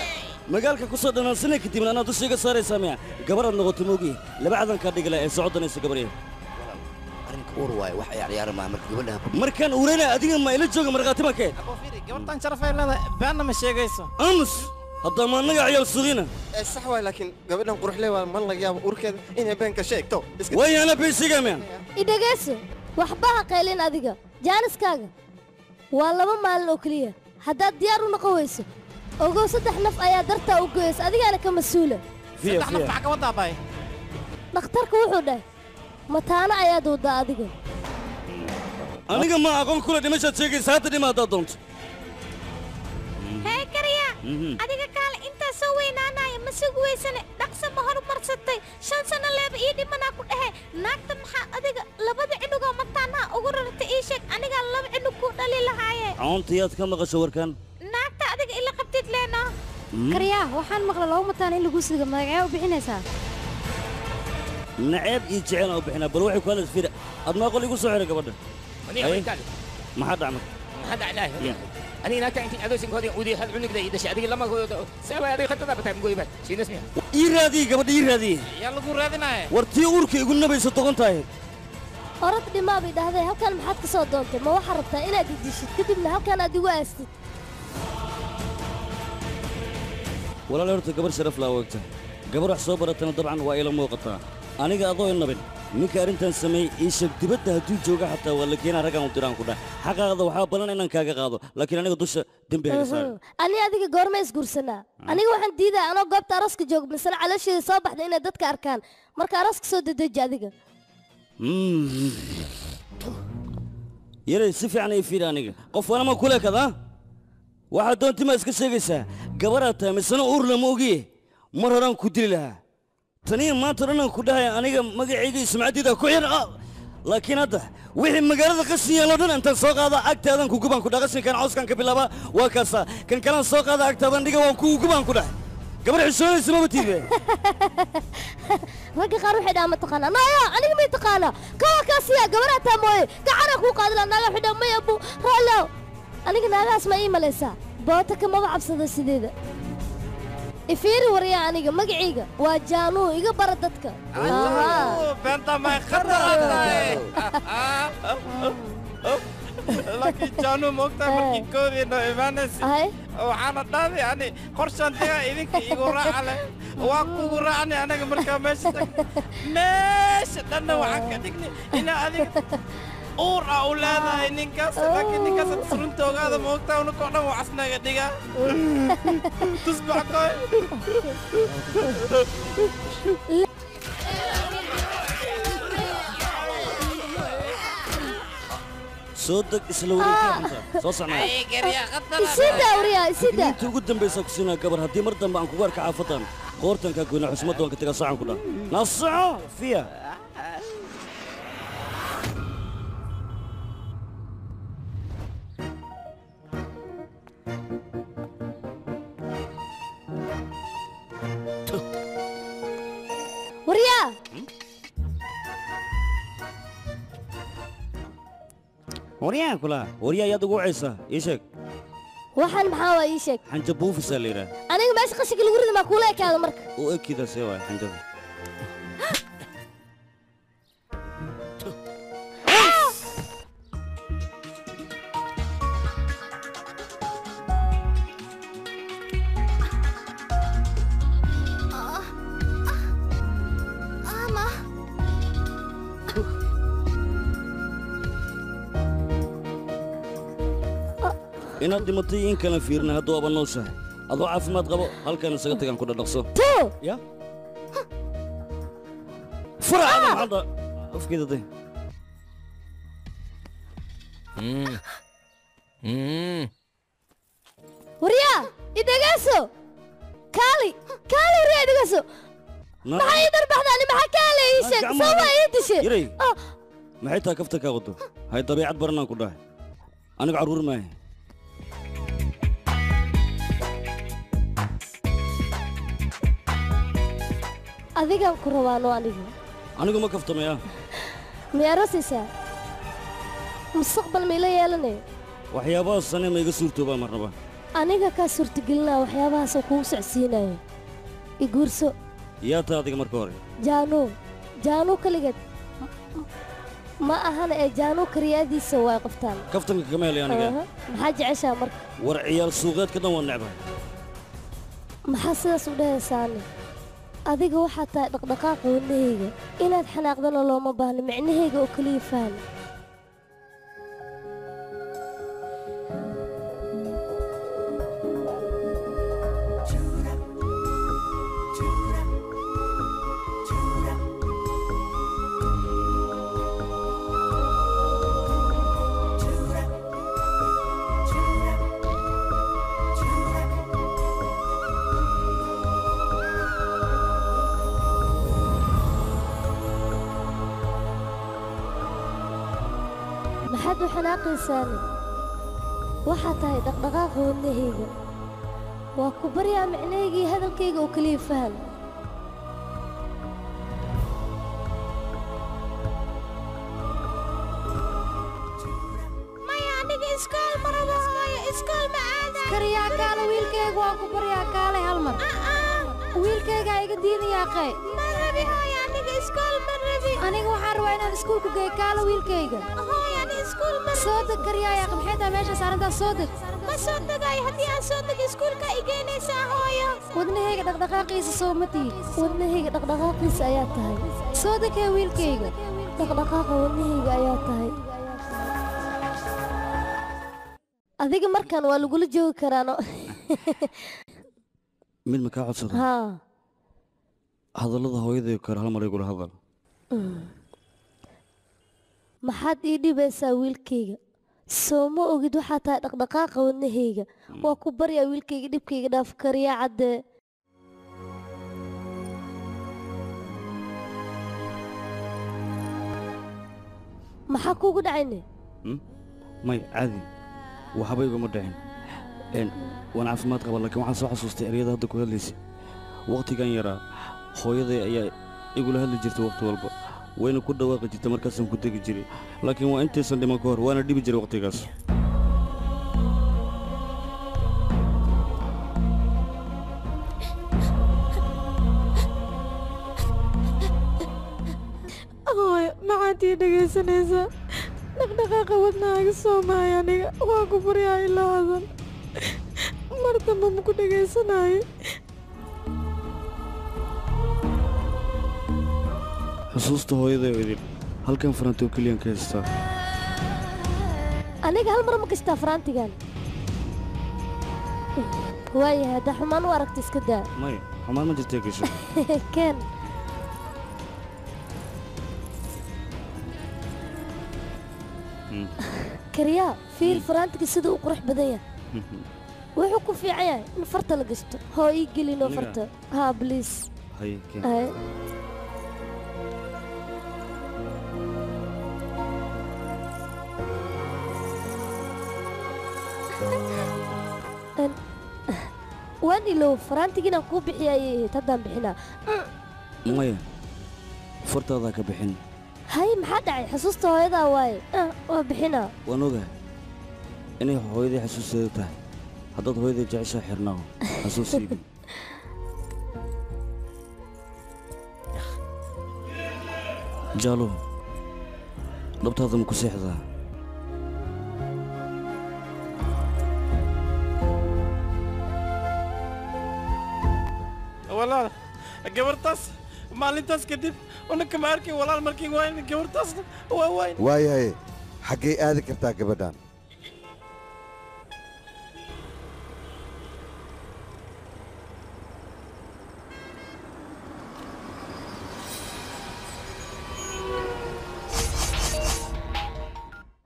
magaalka ku soo dhanaansana kadibna anaad dushiiga saaraysaa miya gabaraad noqoto moogiye laba cadankaa dhigala ee socodanaysa gabaryaha arrinka uur waaye wax ay ciyaari maa marka gabadha markaan uurayna adiga ma ila jooga markhaati ma keen gabartan sharafay leedahay beenna ma sheegayso amus hadda ma annaga ciyaal sugina sax waay laakiin gabadhan quruxle waa man laga yaabo urkeeda inay beenka sheegto wayaana beensiga miya idhagayso waxba ha qaylin adiga jaaniskaaga waa 2 maalin oo keliya haddaad diyaar u noqon weyso ogow 3 naf ayaa dartaa u goyaysa adigaana ka mas-uula 3 naf maxaa ka wadaa bay dhakhtarka wuxuu dhahay mataana ayaad waddaa adiga aniga ma aqoon kula dhimashaad sheegaysa hadda dhima haddaad doonto hee kariya adiga kaale intaa soo weynaanaya ma sugi weysane dhaqsa ma horumarsatay 5 sano leeba ii dhimanaa ku dhahe naagta maxaa adiga 2 cunugoo mataanaha ugu rartay ii sheeg anigaa 2 cunug ku dhali lahaaye coontayaad ka maqasho warkan naagta adiga ila qabtid leeno kariya waxaan maqla 2 mataan in lagu siga magacee u bixinaysaa naceeb iyo jecel u bixinaa bal waxay ku hadlays fiira admaa qol igu soo xiray gabadha maxaa dhacmay maxaa dhaclaahay أنا هناك أنت أدوس إنك هذه ودي هذا عنك ده يدش هذه لما هو سوى هذه خطة بتاعي مقولي بس شيء نسمع إيرادي قبل إيرادي يلا قول رادنا ورتي أورك يقولنا بيسطقون تاي أردت ما بيده هذا هل كان محط صدقت ما وحرتها إلى ديش كتبنا هل كان أدي واست ولا لا أردت قبل شرف لا وقتها قبل حسابرتنا طبعا وإلى موقتها أنا قاعد النبي ninka arintan sameey ii sheeg dibadda hadduu jooga xataa waa la keenaa raggan u diraan ku dhah xaqaaqda waxaa balan inaan kaaga qaado laakiin aniga dusha dembi hayga saaran ani adiga goorma isguursanaa aniga waxaan diidaa anoo goobta arooska jooga misana caloosheeda soo baxda inay dadka arkaan marka arooska soo dedeji adiga yaray si fiican ay fiiri aniga qof wanama kule kada waxaad doonti ma iska sheegaysaa gabaraad tahay misana uur lama ogiye mar horaan ku dili lahaa taniin maanta dhanaan ku dhahay aniga magacayga iyo sumcaddiida ku xir laakiin hadda wixii magaalada qashin yeelo dhan intaan soo qaada agtaadan ku gubaan ku dhaha qashinkan cawskan ka bilaaba waa kaasa kan kalaan soo qaada agtaadan dhiga waan ku gubaan ku dhahay gabar xishoonaysa maba tiibe ragga qaar waxay dhaha ma taqaanaa naya aniga may taqaanaa kawa kaasiya gabar ataa mooye gacana kuu qaadila naaga xidha may abu raalow aniga naagahaas ma ii malaysaa boota kamaba cabsada sideeda ifiiri warya aniga magacayga waa jaanuu iga bara dadka beenta may khatartahay laakiin jaanuu moogtaa markii koodiina imaanaysa waxaana dhaaday yani qorshaan tagaa idinka igu raacale waa kugu raacnay anaga markaa meesha dhanna waxaan ka dhignay inaa adiga uur ah u leedahay ninkaas laakiin ninkaas runta ogaada moogtaa unakoo dhan waa casnaga dhigaa tusbax koy صدق اسلوري soo socnaa isida wariya isida inta ugu dambaysa ku siinaa gabar hadii mar dambe aan ku warka caafatan qoortanka goona xusmada doonka taga saacan ku dhan nasaco fiya wariya وريان كلها وريا يا دغو عيسى ايشك waxaan maxaa waa ii sheeg xanja buufisa leeyahay aniga meesha qashiga lagu rido ma kula ekaado marka oo ekida seewa xanjada inaad dhimatay in kala fiirna hadduu aba nooshahay adoo caafimaad qabo halkan isaga tagaan ku dhadhaqso ya furaada hadda afkeeda day wariya idagaaso kaali wariya idagaaso maxay darbaxdaani maxaa kaali ii sheeg soo ii dishay yaray maxay taa kafta ka wado hay dabeecad baranaan ku dhahay aniga caruur maahay adigaan ku rabaano anigu ma kaftamaya miyaa rasiisaa mustaqbal mayla yeelanayo waxyaabahaas sane ma iga suurtoobaa marnaba aniga kaa suurtagelinaa waxyaabahaasoo kugu socsiinayo iguurso yaa taa adiga marka hore jaanuu kaligeed ma ahana ee jaanuu kariyaadiisa waa qoftaan kaftanka kama helay aniga maxaa jeceshaa marka war ciyaal suuqeedka dhan waan necbahay maxaa sidaas u dhahaysaane adiga waxaa tahay dhaqdhaqaaqa wadnahayga inaad xanaaqdana looma baahno micnahayga oo keliya faham maxaad u xanaaqaysaane waxaa tahay dhaqdhaqaaqa wadnahayga waa ku baryaa micnahayga iyo hadalkayga oo keliya faham maya aniga iskool ma rabo hooyo iskool ma aadayo kariyaa kaale wiilkayga waa ku baryaa kaale hal mar wiilkayga iga diidayaaqee ma rabi hooyo aniga iskool ma rabi aniga waxaan rabaa inaad iskuulka geey kaale wiilkayga soo deg karyaaya maxay tahay meesha saarantaa soo deg ma soo degayo haddii aan soo dego iskuulka i geynaysaa hooyo wadnahayga dhaqdhaqaaqiisa soo ma tihi wadnahayga dhaqdhaqaaqiisa ayaa tahay soo degee wiilkayga dhaqdhaqaaqa wadnahayga ayaa tahay adiga markaan waa lagula joogi karaano mid ma kaa codsada hadallada hooyaday kale hal mar igula hadal maxaad ii dhibaysaa wiilkayga soo ma ogid waxaa tahay dhaqdhaqaaqa wadnahayga waa ku baryaa wiilkayga dhibkayga dhaaf kariyaa caddee maxaa kuugu dhacayne may caadi waxba iguma dhicin waan caafimaad qaba laakiin waxaan soo xasuustay eryada hadda ku hadlaysa wakhtigan yaraa hooyaday ayaa igula hadli jirtay wakhti walba wayna ku dhawaaqi jirtay markaasaan ku degi jiray laakiin waa intaysan dhiman ka hor waana dhibi jiray wakhtigaas maxaad ii dhegaysanaysaa dhaqdhaqaaqa wadnahaaga soomaaya aniga waa ku baryaa ilaa hadan mar dambe ma ku dhegaysanaayo xusuusta hooyaday oo idin halkan faraanti oo keliyan ka haystaa aniga hal mar ma gastaa faraantigan waayahay haddaa xumaan u aragta iska daa maya xumaan ma jirtee gasho keen kariyaa fiir faraantiga sida uu qurux badan yahay wuxuu ku fiican yahay in farta la gashto hoo ii gelinoo farta haa bliis waan ilow faraantigiinaan kuu bixiya ayay ahayd haddaan bixinaa maya fartaadaa ka bixin hay maxaa dhacay xusuusta hooyadaa waaye waa bixinaa waan ogahay inay hooyaday xasuusteeda tahay haddaad hooyaday jeceshaa xirnaaho xasuusiibi jaalo dhabtaada ma ku seexdaa walaal gabartaas maalintaas kadib unaka ma arkin walaal markiin wayn gabartaasna waa wayn waayahay xaggay aadi kartaa gabadhan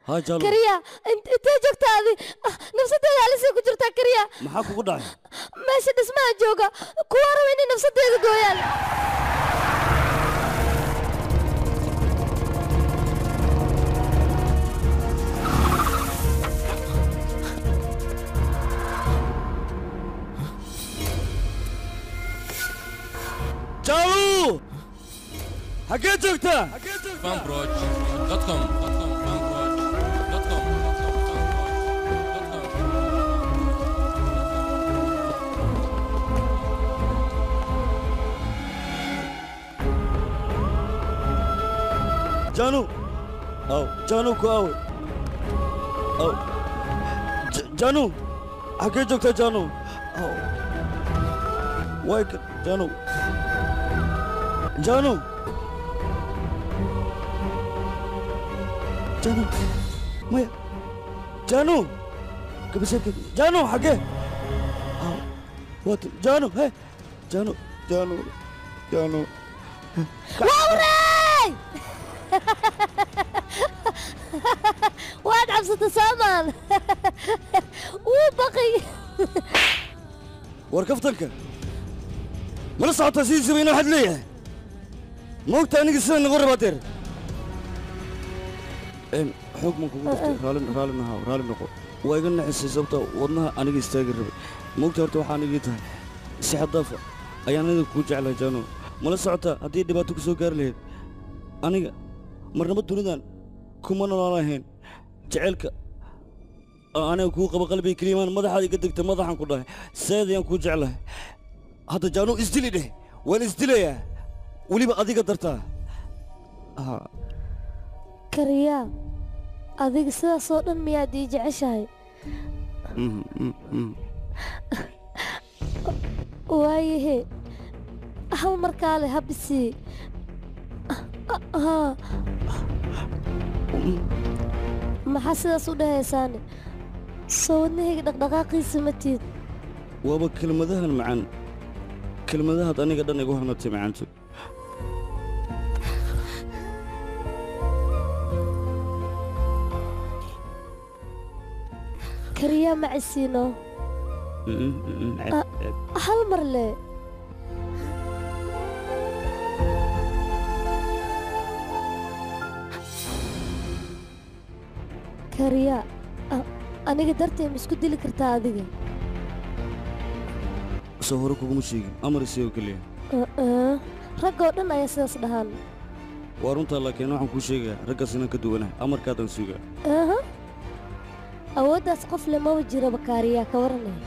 ها جالو كريا انت joogtaa adi nafsadeeda alisay ku jirtaa kariya maxaa kugu dhacay meesha dhismaha jooga kuwa raba inay nafsadeeda gooyaan جالو حاجات joogtaa fanbroch.com جانو أو جانو كواوي أو جانو حكي جوكتا جانو أو وايك جانو جانو جانو مايا جانو كبسك جانو حكي أو وات جانو هاي جانو جانو جانو واوري واد عبسة سامان وبقي وركفتك ما لسه تسيس بين واحد ليه موك تاني قصة نغرب أتير حكمك رالم نقول ويقولنا حس زبطة ودنا أنا جستاجر موك ترتو حاني جيتها سحب ضافة أيانا كوجع على جانو ما لسه هدي دباتك سوكر ليه أنا مرنا بدوني كمان الله هين جعلك أنا كوك بقلبي كريمان ماذا حد يقدك ماذا حنقوله سيد ينكو جعله هذا جانو إزدلي ده وين إزدلي يا ولي بقى ذيك درتها كريا أذيك سيدا صوتن ميادي جعشاي وايه هل مركالي هبسي maxaa sidaas u dhahaysaane soo wadnahayga dhaqdhaqaaqiisa ma tiid waaba kelmadahan macaan kelmadahaad aniga dhan igu hanatay macaantu kariyaa macisiino hal mar le kariya aniga dartay ma isku dili kartaa adiga soo hore kuguma sheegin amar isagoo keliya raggoo dhan ayaa sidaas dhahaan waa runtaa laakiin waxaan kuu sheegayaa raggaas inaan ka duwanahay amarkaadaan sugaa awooddaas qof lemaba jiraba kaariyaa ka waranaya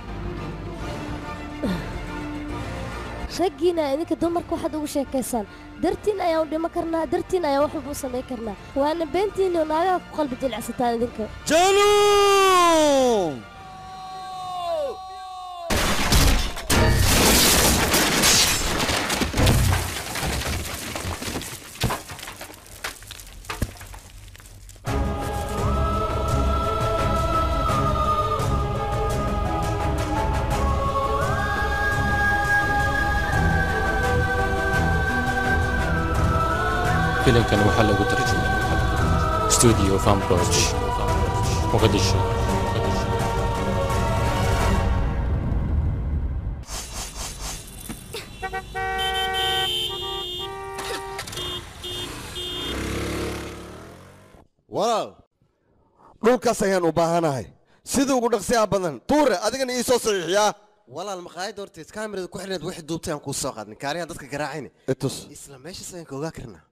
raggiina idinka dumarka waxaad ugu sheekaysaan dartiin ayaan u dhimo karnaa dartiin ayaan wax walba u samayn karnaa waana beentiinio naagaha ku qalbi jilcsataan idinka janu filimkan waxaa lagu tarjumay studio Fambroch Mogadishu. walaal dhulkaas ayaan u baahanahay sida ugu dhaqsiyaha badan tuure adigana ii soo saxiixiyaa walaal maqaayadda horteed kaamirada ku xirneed wixii duubtay aan kuu soo qaadnay kaariyaha dadka garaacayne itus isla meeshaas ayaan ka ogaa karnaa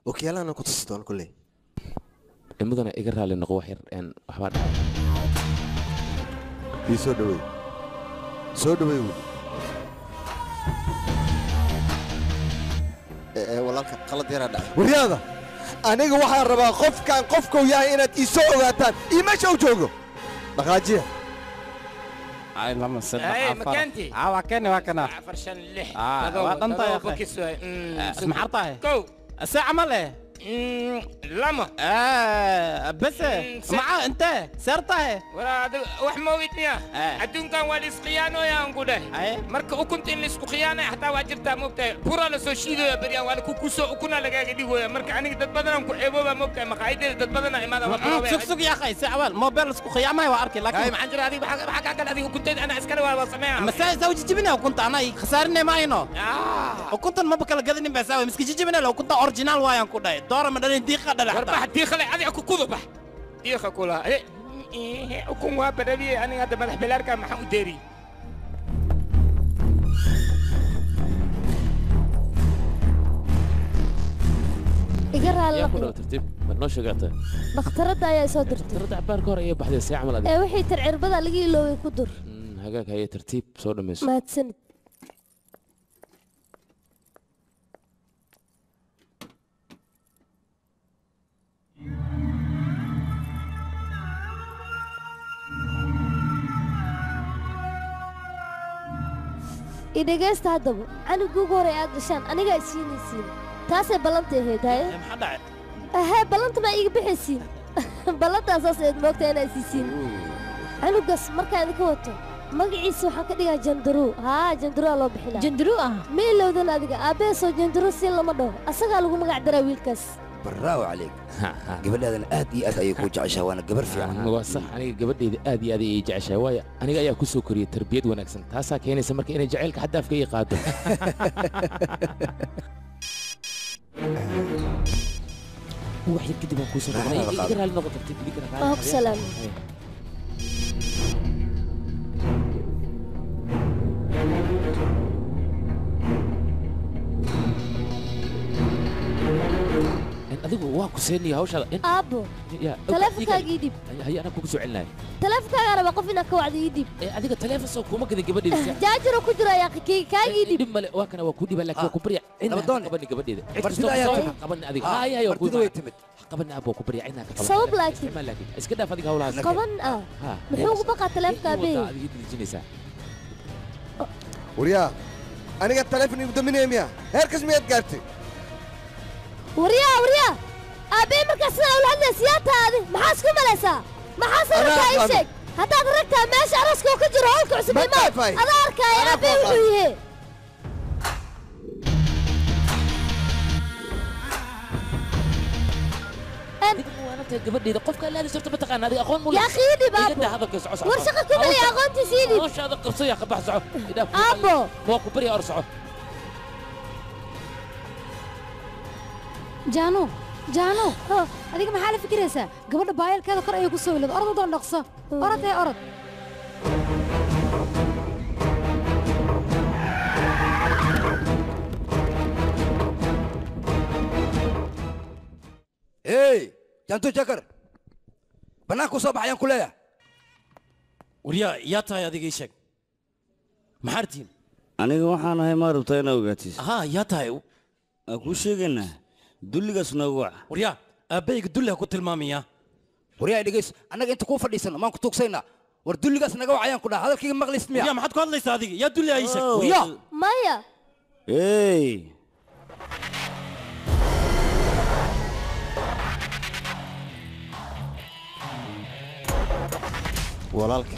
okiyaalahana ku tusi doona kulley mudana iga raali noqo wax yar waxbaa dhacay ii soo dhaweey weli walaalka qalad yaraa dhacay waryaada aniga waxaan rabaa qofkaan qofkuu yahay inaad ii soo ogaataan ii meesha u joogo dhaqaajiya ay lama saddex Hey, afar Makanti. waa kene waa kana afar shan lix waa dhantahay bokis waay maxaa tahay kow ساعة ماله lama بس معاه انت سرته wala wax ma ogidniya adduunkan waa la isqiyaanoya aan ku dhahay marka ukunta in la isku khiyaanay xataa waa jirtaa moogtahay buraa la soo shiidaya beryaan waa kukusoo ukuna lagaaga dhigoya marka aniga dad badanaan ku ceebooba moogtahay maqaayadeeda dad badanaa imaada سوق سوق يا اخي ساعة موبايل اسكو خيامه واركي لكن maxaan jira adiga maxaa kaa gal adiga ukunteed ana iskale waa sameeya مساء زوجي جبنا وكنت انا خسارني ما هنا وكنت ما بكل قدني بساوي مسكي جبنا لو كنت اوريجينال وايان كوداي دور ما دلين ديقه دل warbax diiqale adiga ku kudu bax diiqa kula ukun waa badaliye aniga hadda madax bilaarka maxaan u deeri iga raali yaa ku dhaw tartiib ma noo sheegata dhakhtaradda ayaa soo dirtay tarada cabaar ka hor ayay baxday see camal ee wixii tarcirbada laga iloobay ku dur hagaag haye tartiib soo dhammayso mahadsanid idhegaysta haddaba canugii ugu horey aad dhashaan anigaa isiinaysiin taasay ballantay ahayd haye maxaa dhacay ahee ballanta maa iiga bixaysiin ballantaasaas eed moogta inaa isiisiin canugaas markaa idinka wato magaciisa waxaan ka dhigaa jandaruu haa jandaruuaa loo bixinaa jandaruu ah ma ilowdan adiga aabbaheesoo jandaruu siin lama dhaho asagaa lagu magac daraa wiilkaas baraawo calayk gabadhaadana aad iyo aad ayay kuu jeceshaa waana gabar fiican waa sax aniga gabadhayda aad iyo aad ayay jeceshahay waayo aniga ayaa ku soo koriyay tarbiyad wanaagsan taasaa keenaysa marka inay jacaylka xaddaafka ii qaado wax yar kadib aan kuu soo noqonay iga raali noqo tartiib idiga raali waa ku salaamay adigu waa ku seeniya hawshaada aabbo taleefonkaaga ii dhib haye anaa kugu soo celinaya taleefonkaaga raba qof inaan ka wacdo ii dhib adiga taleefon soo kuma gadin gabadheeda jaajiro ku jiro ayaa kaaga ii dhib dhib male waa kana waa ku dhiba laakiin waa ku barya qabani gabadheeda qabani adiga haye haye waa ku way timid qabani aab waa ku barya inaa ka qaban sabab laakiin iska dhaaf adiga hawlahaas qaban muxuu ugu baqaa taleefonka aabbeey adiga dilijinaysaa waryaa aniga taleefon igu daminaya miya heerkas miyaad gaartay waryaa aabbey markaa sidaa ula hadlaysa yaa taadi maxaa isku malaysaa maxaase rabtaa ii sheeg haddaad ragtaa meesha araska oo ka jiro howlka cusub imaad adaa arkaaya aabbey wuxuu yihe gabadheeda qofka la hadlayso horta ma taqaan adiga aqoon mule yaa qiidib aabbo war shaqa ku mali aqoontiisa ii dhib hawshaada qabso yaa ka bax soco aabbo waa ku barya or soco jaano adiga maxaa la fikiraysaa gabadha baayalkeeda kor ayay ku soo wilad orod doon dhaqso orod ee orod hey jantu jakar bannaanku soo baxayaan ku leeyahay waryaa yaa tahay adiga ii sheeg maxaa artiin aniga waxaan ahay ma rabtaa inaa ogaatiis ها يا تايو aan kuu sheegaynaa dulligaas noogu wac وريا أبيك دلها كنت المامية waryaa dhegays annaga inta kuu fadhiisano maan ku tuugsaynaa war dulligaas naga wacayaan ku dhaha hadalkayga maqlis miya وريا ما حد قال لي صادق يا دلها عيشك waryaa maya hey walaalka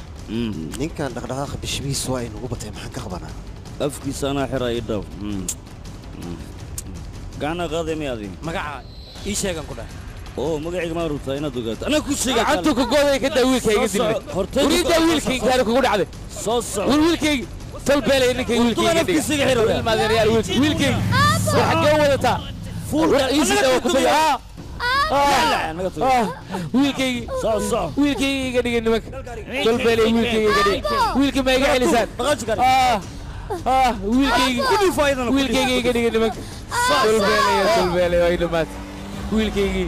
ninkan dhaqdhaqaaqa bishbiis waa inugu batay maxaan ka qabanaa afkiisa anaa xiraa ii dhaw gacana qaaday miya adiga magaca ii sheegan ku dhahay oo magacayga maa rabtaa inaad ogaato anaa ku sheega gacantu ku gooday ka daa wiilkayga dilay wariida wiilkayga gaari kugu dhacday soo soco wiilkayga talbeelay ninkayga wiilkayga dhiga maadeeryaal wiilkayga war xaggee wadataa iisi dhawa ku taga wiilkayga wiilkayga iga dhigay nimanka talbeelay wiilkayga iga dhigay wiilka ma iga celisaan wiilkayga iga dhigay nimanka talbeelay way dhamaad wiilkaygii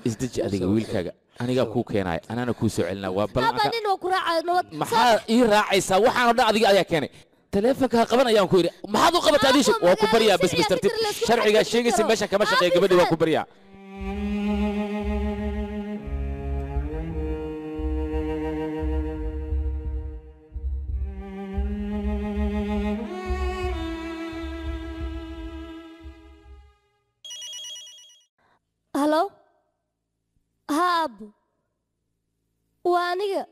isdeji adiga wiilkaaga anigaa kuu keenaaya anaana kuu soo celinaa waa nin oo ku raacayo nabad maxaa ii raacaysaa waxaanoo dhan adiga ayaa keenay taleefanka ha qaban ayaan ku yidhi maxaad u qabataa adiisha waa ku baryaa bas bas tartiib sharcigaa sheegaysa meeshan kama shaqeeya gabadhi waa ku baryaa halo ها أبو وأنا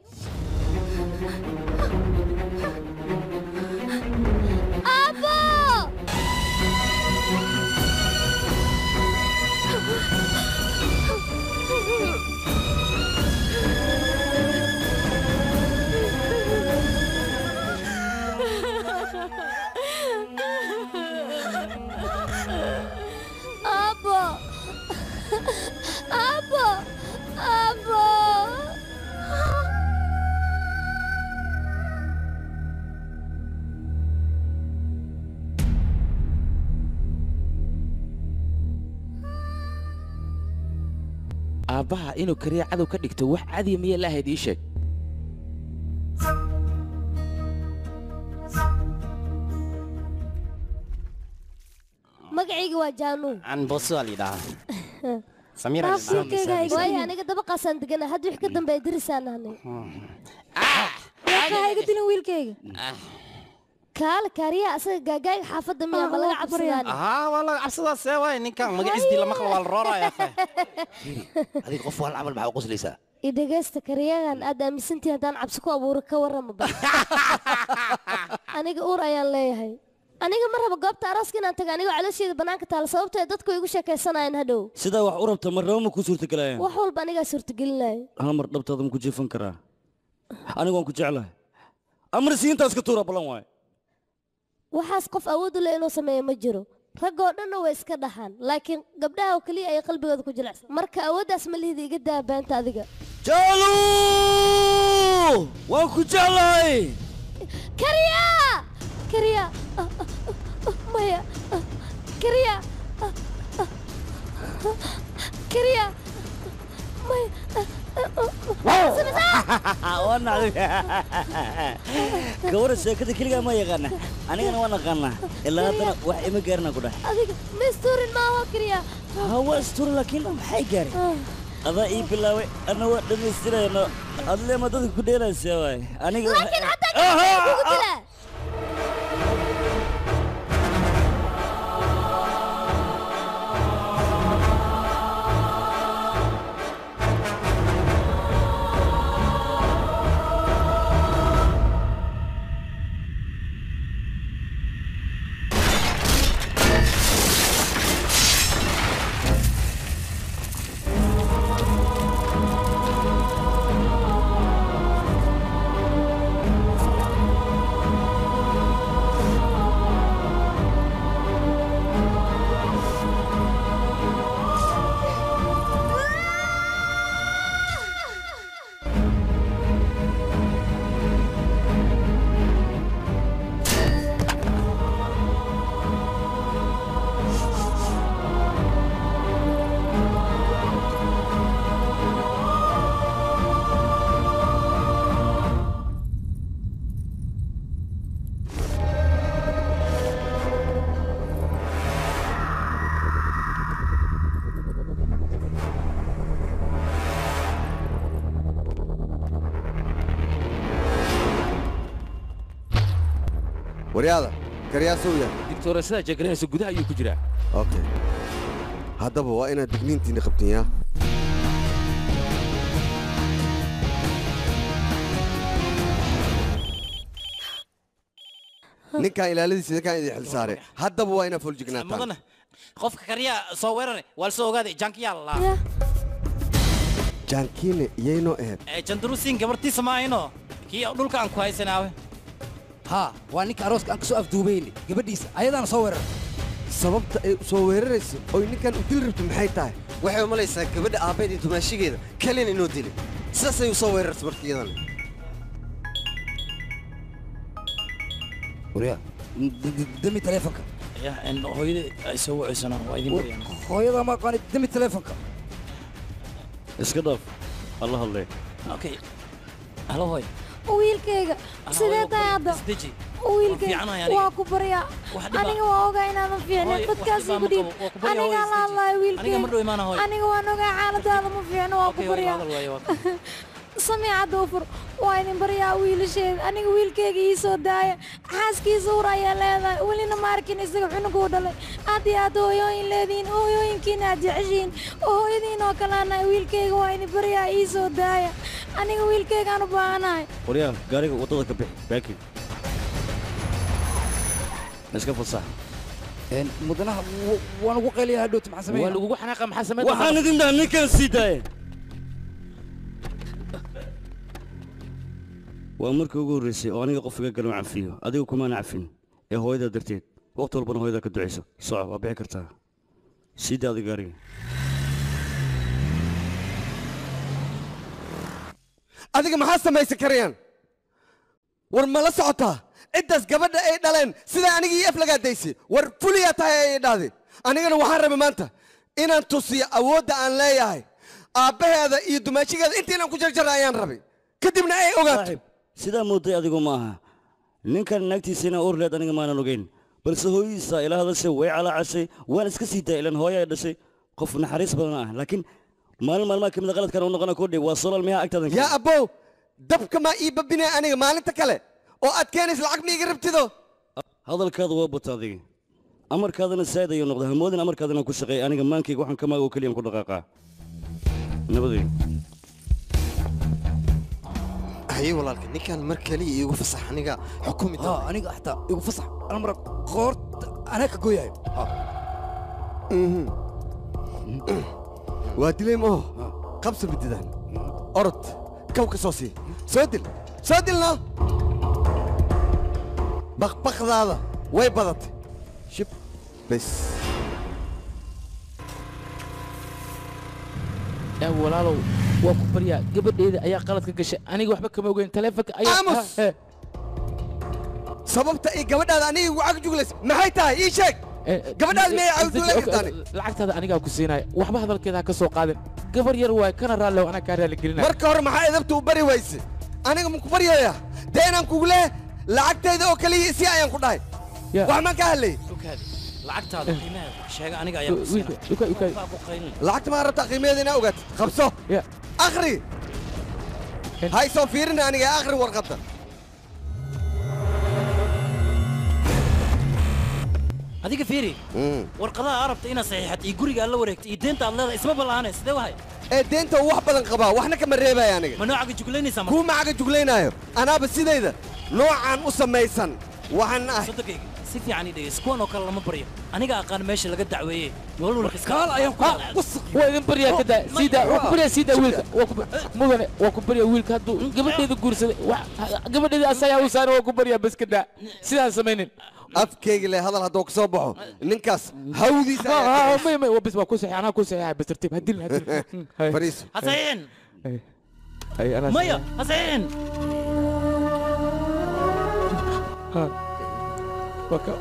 أبو aabbaha inuu kariya cadow ka dhigto wax cadiya miya la ahayd ii sheeg magacayga waa jaanu aan boso ali dhaha samira way aniga dabaqaasaan degana hadda wix ka dambeeya dirisaan ahnay waxaa iga dilin wiilkayga kaal kaariya asaga gaagaaga xaafadda miya ma laga cabsadaan waa laga cabsadaa see waay ninkan magaciistii lama qabo waa la rooraya adiga qof wal camal maxaa u qoslaysaa idageysta kariyagan aad aaminsantihiin haddaan cabsi ku abuuro ka warrama ba aniga uur ayaan leeyahay aniga mar raba goobta arooska inaan taga anigoo caloosheeda bannaanka taala sababtoo dadku igu sheekaysanayaan hadhow sidaa wax u rabta marnaba ma kuu suurtagelayaan wax walba anigaa suurtagelinaya hal mar dhabtaada ma ku jeefan karaa anigu waan ku jeclahay amar siintaas ka tuura ballan waaye waxaas qof awood u leh inuu sameeyo ma jiro raggoo dhanna way iska dhaxaan laakiin gabdhaha oo keliya ay qalbigooda ku jilicsan marka awooddaas ma lihida iga daa beenta adiga jaalu waan ku jeclahay kariya kariya maya kariya kariya maya gabadha sheekada keligaa ma yaqaana anigana waan aqaanaa ilaa haddana wax ima gaarina ku dhahay adiga ma istuurin maaho kariya hawa istuuri laakiin maxay gaaray adaa ii bilaabay anna waa dhammaystirayno adleema dadka ku dheelaysaa waay aniga laakiin haddaa kugu dilaa waryaada kariyaa soo yahay digtoorasada jagarinaysa gudaha ayuu ku jiraa okay haddaba waa inaad digniintiina qabtiin yaa ninkaan ilaaladiisa kaan idin xilsaare haddaba waa inaad fooljignaataan mudane qofka kariyaa soo weerare waa la soo ogaaday jankiyaa la lahaa jaankiine iyaynoo ahayd jandaruusiin gabartiisa ma ahayno kii dhulka aan ku haysanaawe haa waa ninka arooska aan ka soo afduubayne gabadhiisa ayadaana soo weerar sababta ay soo weerarayso oy ninkan u dili rabto maxay tahay waxay u malaysaa gabadha aabbayd iyo dumaashigeeda kalin inuu dilay sidaasay u soo weerartay markiiyadan waryaa demi taleefonka hooyada ay soo wacaysanaan waa idin baryaan hooyada ma aqaani demi taleefonka iska dhaaf alla hadlee okay halo hooy wiilkayga sidee tahay hadda wiilkayga waa ku baryaa aniga waa ogaa inaadan fiicnin dadkaas igu dhiib aniga la hadlaayo wiilkayga aniga waan ogaa xaaladaada ma fiicno waa ku baryaa سمعت وفر وين بريا ويل شيء أنا ويل كي يسوع داية حاس كي زورا يا لذا ولينا ماركين يسوع حنا قودله أدي أدو يوين لذين أو يوين كنا جعجين أو يدين وكلنا ويل كي وين بريا يسوع داية أنا ويل كي كانوا بانا وريا قاريك وطلع كبح باكي نسكب الصح مدنها وانا وقيلي هدوت مع سمين وانا وقو حناقة مع سمين وحانا دمنا نكن سيداي وأمرك يقول رئيسي وأنا قف قالوا عن فيه أديو كمان عفين إيه هو إذا درتين وقت ربنا هو إذا كدعيسه صعب أبيع كرتها سيد هذا قاري أديك ما حاسة ما يسكريان ورما لا سعطها إدس قبل أي دلين سيدا أنا جي أفلق ديسي ورفوليا تاي دادي أنا جنا وحرم مانتا إن أنت تصي أود أن لا يهاي أبى هذا يدمشي هذا أنت أنا كجر جرايان ربي كدمنا أي أوقات sidaa mooday adigu maaha ninkan naagtiisina uur leed aniga maanan ogeyn balse hooyadiisa ila hadashay way calaacashay waan iska sii daay ilan hooyo ay dhashay qof naxariis badan ah laakiin maalin maalmaha kamid qaladkan uu noqona kordhay waa solal miyaa agtaada yaa abow dabka ma ii babinay aniga maalinta kale oo aad keenays lacag ma iga rabtido hadalkaadu waa bata adiga amarkaadana saad ayuu noqday hamoodin amarkaadana ku shaqeey aniga maankayga waxaan ka maago kaliya ku dhaqaaqaa nabadeen هي والله نكان مركلي يقول فصح أنا حكومي أنا حتى يقول فصح أنا مرة قرط أنا كجويا وادلي ما قبس بالددان أرد كوك صوصي سودلنا بخ هذا وين بضت شب بس يا ولالو وكبريا قبل إذا أي قلت كش أنا جوا حبك موجين تلفك أي أمس سببت إيه قبل هذا أنا وعك جلس ما هي تاي إيش هيك قبل هذا ما يعود لك ثاني العكس هذا أنا جوا كسيناي وحب هذا كذا كسو قادم قبل يروي كان رالو أنا كاره لقينا مركور ما هي ذبته بري ويس أنا مكبريا يا دينا مكوله لعكت هذا أكلي سيا ينقطعي وعما كهلي لعكت هذا قيمة شيء أنا جاي لعكت ما ربط قيمة دينا وقت خبصه آخري هاي صفيرنا أنا جاي آخر ورقته هذيك فيري ورقضاء عرفت إنا صحيحة يقولي قال له وريكت يدينت الله اسمه بالله أنا سده وهاي دينت واحد بدن قبا وإحنا كمان ريبة يعني ما نوعك جوكليني سما هو معك جوكليني أيوه أنا بس إذا نوع عن أسميسن وحنا صدقني سيف يعني ده سكون وكلا ما بريء أنا جا كان ماشي لقد دعويه يقولوا لك قال أيام بص وين بريء كده سيدا وكبريا سيدا ويلك مو وكبريا ويلك هدو قبل ده الجورس قبل ده أسيا وسان وكبريا بس كده سيدا سمينين أفكيك اللي هذا الهدوك صبحه ننكس هودي ما وبس وكوسة أنا كوسة بس ترتيب هدل فريس حسين أي أنا مايا حسين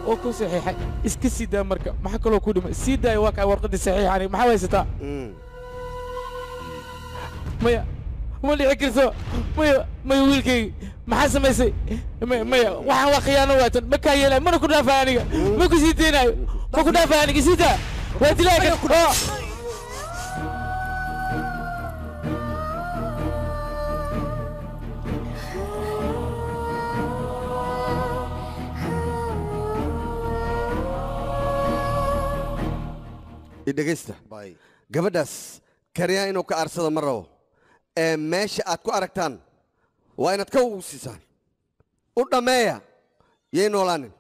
وكو صحيح اسك سيدا مركا ما حكلو كودم سيدا واقع ورقدي صحيح يعني ما حويستا مايا مولي عكرسو مايا ويلكي ما حسميسي مايا waxaan waa khiyaano waatan ma ka yeelay mana ku dhaafaaniga ma ku siiteenayo ma ku dhaafaaniga sida waa dilaaga idhegaysta gabadhaas kariyaa inuu ka aarsado ma rabo ee meesha aad ku aragtaan waa inaad ka ugu siisaan u dhammeeya yay noolaanin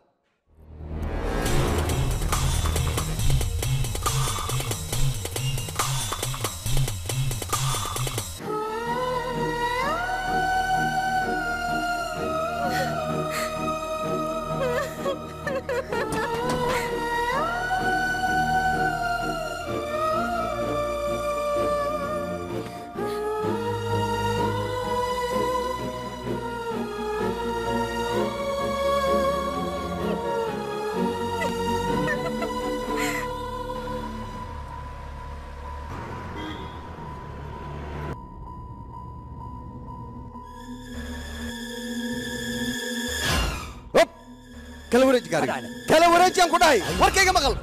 kala wareej gaariga kala wareejaan ku dhahay warkayga maqal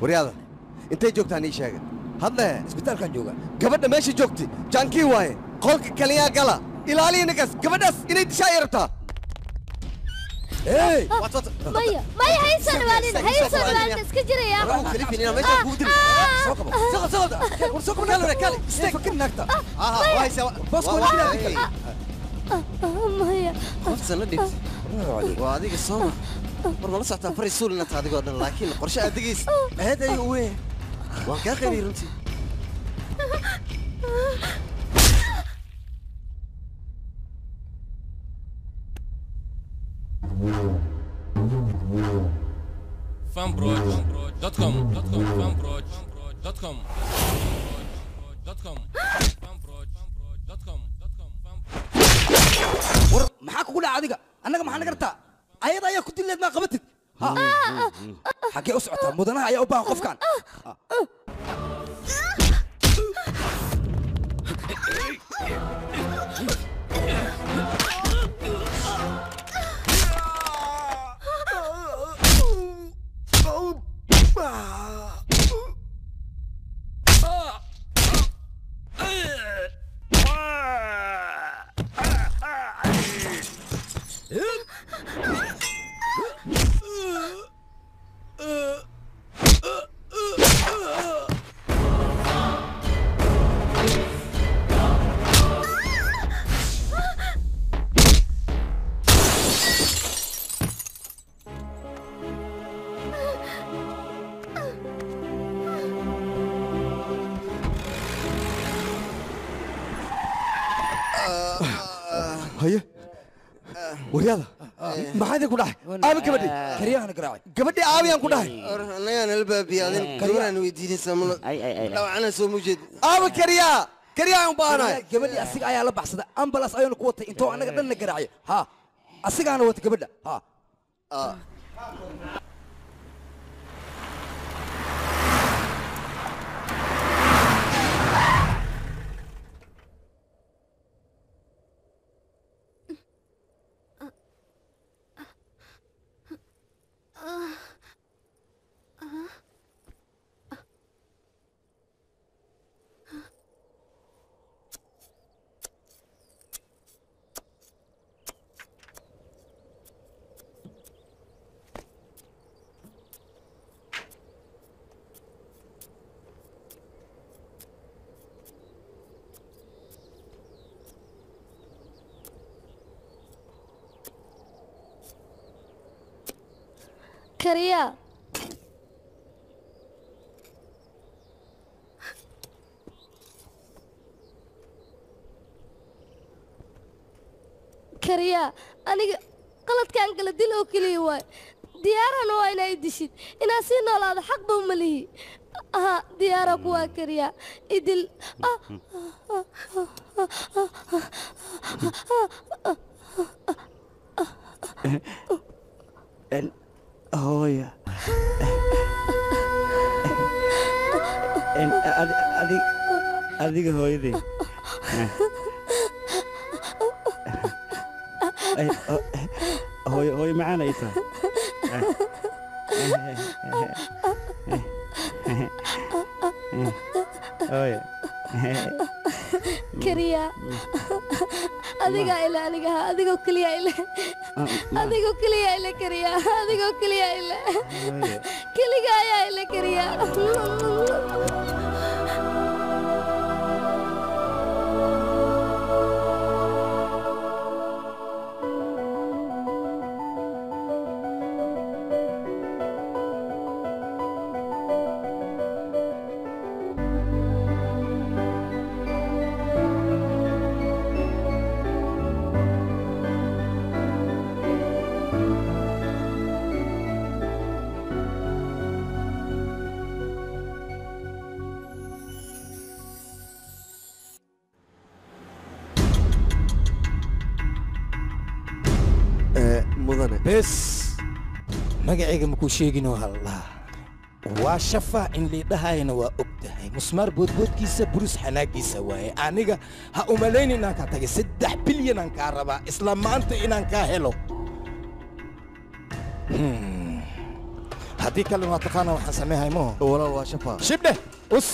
waryaada intay joogtaan ii sheega hadle isbitaalkaan jooga gabadha meesha joogtay jaankii waaye qolka kaliyaa gala ilaaliya ninkaas gabadhaas inay dishaa ay rabtaa maya maya haysan waalid iska jiraya maya qofsan la dhigtay waa adiga sooma war nala socotaa fari suulinata adigoo dhan laakiin qorshe aad degays aad ayuu u weyn waan kaa qaybiyey runtii fanbroad.com war maxaa kugu dhaca adiga annaga maxaa naga rabtaa ayada ayaa ku dileed maa qabatid xaggee u socotaa mudanaha ayaa u baahan qofkan haye waryaada maxaa idin ku dhahay aabi gabadhi kariyahana garaacay gabadhi aabiyaan ku dhahay annagaan nala baabiyaadin kariyaan weydiinaysaa malo dhawacana soo mujeed aabi kariyaa kariyaan u baahanahay gabadhi asiga ayaa la baxsada ambulance ayuuna ku watay intoo annaga dhan la garaacay ha asigaana wata gabadha ha kariya kariya aniga qaladkaan kala dil oo keliya waay diyaarana waa inay dishid inaa sii noolaado xaqba uma lihi aha diyaara kuwaa kariya idil hooya adiga hooyadii hooyo macaan ay tahay kariya adiga ila aniga adiga kaliya ila adiga kaliya ila kariya adiga kaliya ila kaliya ayaa ila kariya بس magacayga makuu sheegin oo allah waa shafa in liidhahayna waa ogtahay musmaar boodboodkiisa burus xanaagiisa waaye aniga ha umalayn inaan kaa tagay 3 bilyan aan kaa rabaa isla maanta inaan kaa helo haddii kalena waa taqaana waxaan sameehay maho walaal waa shafa shibdhe us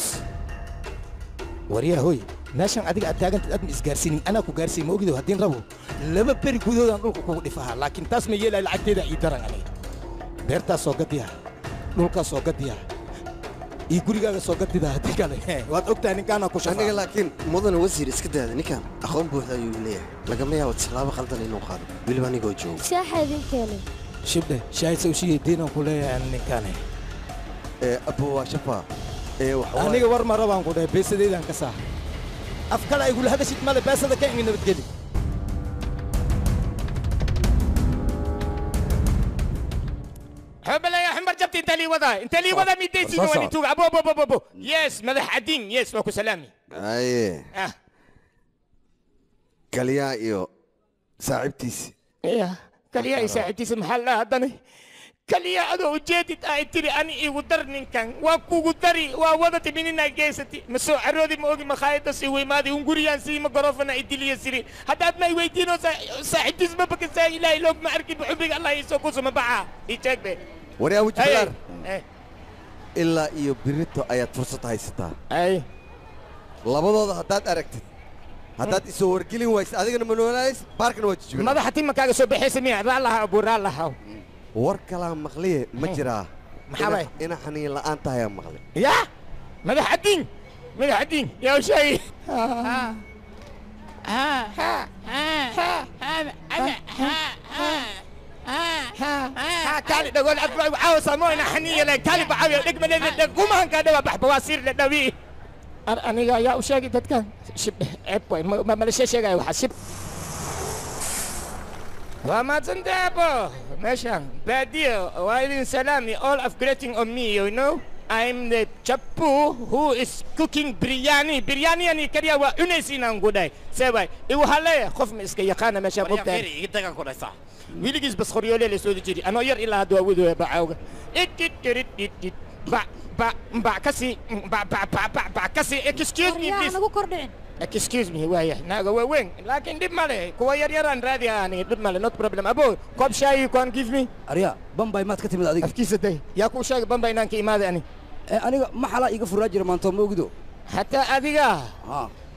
waryaa hooy meeshan adiga aad taagantad aad ma isgaarsiinin anaa ku gaarsiin ma ogido haddiin rabo 2 beri gudahoodaan dhulka kugu dhifaha laakiin taas ma yeelay lacagteeda ii daran aniga beertaas soo gadiya dhulkaas soo gadiya ii gurigaaga soo gadida haddii kale waad ogtahay ninkaana ku shafa aniga laakiin mudane wasiir iska daada ninkan aqoon buuxda ayuu leeyahay lagama yaabo tallaabo qaldan inuu qaado weliba anigoo joogo shaaxadii kale shibdhe shaahidsa u shiiyey diinaan ku leeyahay ninkaane abbo waa shafa aniga war ma rabaan ku dhahay beesadeydaan ka saa af kale ay gula hadashid male beesada ka ingi nabadgeli حبلا يا حمر جبت انت لي وضع ميديسي نواني توقع ابو يس مدح عدين يس واكو سلامي ايه كليا ايو صاحبتيسي ايه كليا اي صاحبتيسي محلها هدني كليا ادو جيتي تري اني اي ودرنين كان واكو ودري ووضت مننا جيستي مسو عرودي موغي مخايد سي وي مادي ونغوريان سي مغروفنا ادلي سيري حتى ما يويدينو صاحبتيسي ما بك ساي لا لوك ما اركي بحبك الله يسوكو سما باعا يتشك به وريا وجبلار إلا إيو بريتو آيات فرصة هايستا أي لابدو هداد أركتد هداد إسو ورقلين وايس أدينا منولايس باركنا وجبلار ماذا حتى ما كاقا سو بحيث ميع رالها أبو رالها وركلام مغلية مجرى محاوي إنا حنين لا أنت يا مغلي يا ماذا حدين يا وشاي كالي دقول عاوز سمونا حنية لك كالي بعاوي لك من قومان كده بحبواسير للنبي أنا يا وشاقي تتكلم شب عبوي ما لشي شيء وحسب وما تندابو ماشان باديو وعليكم سلامي all of greeting on me you know I'm the chapu who is cooking biryani يعني كريا وأنسي نانغوداي سوي إيوهالي خوف مسك يقانا ماشان مبتدأ يا يدك كودا صح ويلجيس بس خريولي لسود جري أنا ير إلا هدوا ودوا بعوجة با كسي با كسي excuse me please excuse me وياه ناقة وين لكن دب ماله كوا يران رادي يعني دب ماله not problem أبو كوب شاي you can give me أريا بمباي ما تكتب هذا أفكيس ده يا كوب شاي بمباي نانكي ماذا يعني أنا ما حلا يقف راجل ما أنتم موجودو حتى أديكا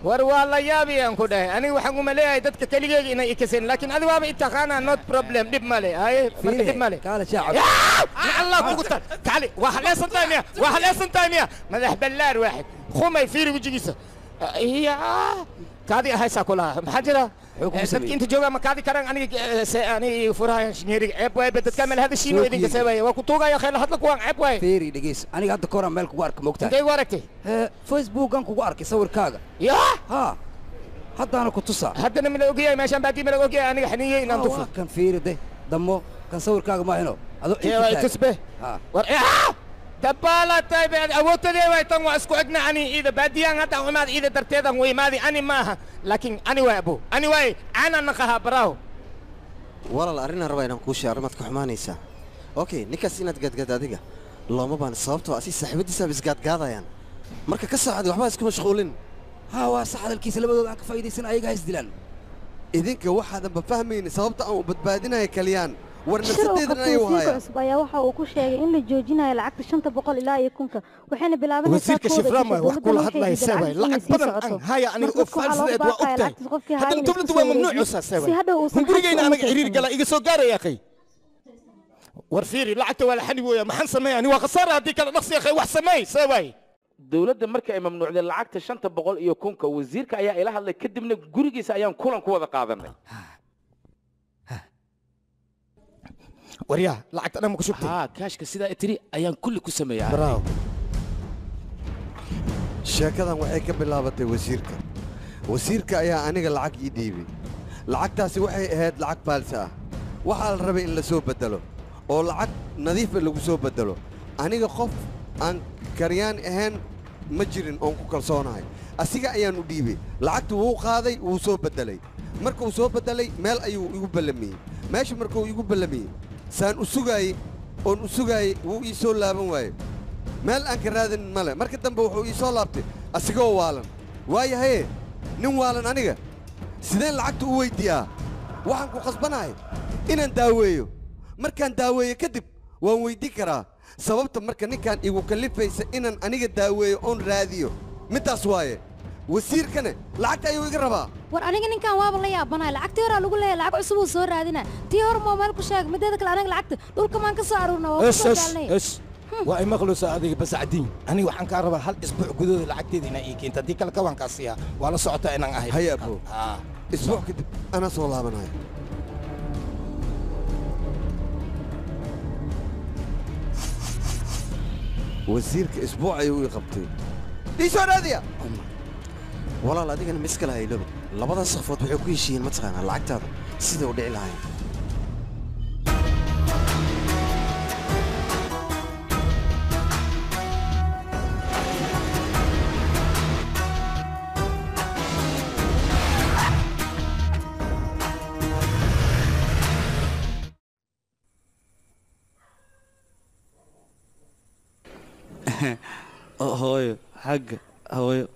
war waa la yaabayaan ku dhahay aniga waxaan uma leeyahay dadka kaligeega inay ikaseen laakiin adiga waaba itaqaanaa not problem dhib male haye marka dhib male kaale shaacab allah kugu tar kaale waa haleesan taamiya madax ballaar waaxid khumay fiiri wajigiisa iya kaadi ahaysaa kulaha maxaa jira dadki inta joogaa ma kaadi karaan aniga furahayan shinyeeriga ceeb waaye dadka meel hada shiino idinka seebaya waa ku tuugaya khayla hadla kuwaan ceeb waaye fiiri dhegeys aniga hadda koraan meel kugu arka moogtahay intay gu aragtay facebookan kugu arkay sawirkaaga yaa ha haddaana ku tusaa haddana mala ogyahay meeshaan baadii mala ogyahay aniga xaniyey inaan tufo kan fiiri de dammo kan sawirkaaga maahino adoo tusbe war دبالة طيب أبوت لي ويتم وأسكو أقنعني إذا بديان هذا وماذا إذا ترتيدا وماذا أنا معها لكن أنا وأبو أنا وين أنا نقها براو والله أرينا رواينا نكوشي أرمتك حمانيسا أوكي نكاسينا تقد أديقة الله ما بان صوبته أسيس صاحبتي سابس قاد يعني مركا كسر عاد وحبا اسكو مشغولين ها واسح هذا الكيس اللي بدو فايدي سنة أي جايز دلان إذنك واحد بفهمين صوبته أو بتبادينا يا كليان warna shir uu sideedan qabtay ayuu wasiirka hayaa cusub ayaa waxa uu ku sheegay in la joojinayo lacagta 500 ilaa iyo 1000 waxayna bilaabeen wasiirka shifraama wax kula hadlaysaa way lacag badan aan haya aniga oo falsideed waa ogtahay hadda dawladdu waa mamnuuc saasay gurigeyna anaga xiriir gala iga soo gaaraya akhay war fiiri lacagta waa la xani weeyaa maxaan sameeyay waa khasaare haddii kala dhaqsi akhay wax sameey sabay dawladda markii ay mamnuucday lacagta 500 iyo 1000 wasiirka ayaa ila hadlay kadibna gurigiisa ayaan kulan ku wada qaadanay waryaa lacagta dhan ma ku shubtay haa kaashka sidaa tiri ayaan kulli ku sameeyaa bravo sheekadan waxay ka bilaabatay wasiirka ayaa aniga lacag ii dhiibay lacagtaasi waxay ahayd lacag baalsi ah waxaa la rabay in la soo bedelo oo lacag nadiifa lagu soo bedelo aniga qof aan karyaan ahayn ma jirin oon ku kalsoonahay asiga ayaan u dhiibay lacagtu wuu qaaday wuu soo bedelay markuu soo bedelay meel ayuu igu ballamiyey meesha markuu igu ballamiyey saan u sugaayey oon u sugaayey wuu ii soo laaban waaye meel aan ka raadinin male marka dambe wuxuu ii soo laabtay asigoo waalan waayahaye nin waalan aniga sideen lacagta u weyddiiyaa waxaan ku qasbanahay inaan daaweeyo markaan daaweeyo kadib waan weyddi karaa sababta marka ninkaan igu kallifaysa inaan aniga daaweeyo oon raadiyo middaas waaye wasiirkane lacagta ayuu iga rabaa war aniga ninkan waaba la yaabanahay lacagtii horaa lagu leeyahay lacag cusub uu soo raadina tii hore moobeel ku sheeg mideeda kale anaga lacagta dhulka maan ka soo aruurna waa ku soo daalnay waa ay maqluusa adiga bas cadiin aniga waxaan kaa rabaa hal isbuuc gudahooda lacagteeda inaa ii keenta haddii kale kawaan kaa siiyaa waa la socotaa inaan ahay haya abo isbuuc kadib anaa soo laabanaya wasiirka isbuuc ayuu ii qabtay ii soo raadiya walaal adigana miskala hayloba labadaas safood waxay ku heshiiyeen mataqaanaa lacagtaada sida u dhici lahayn hooyo xagga hooyo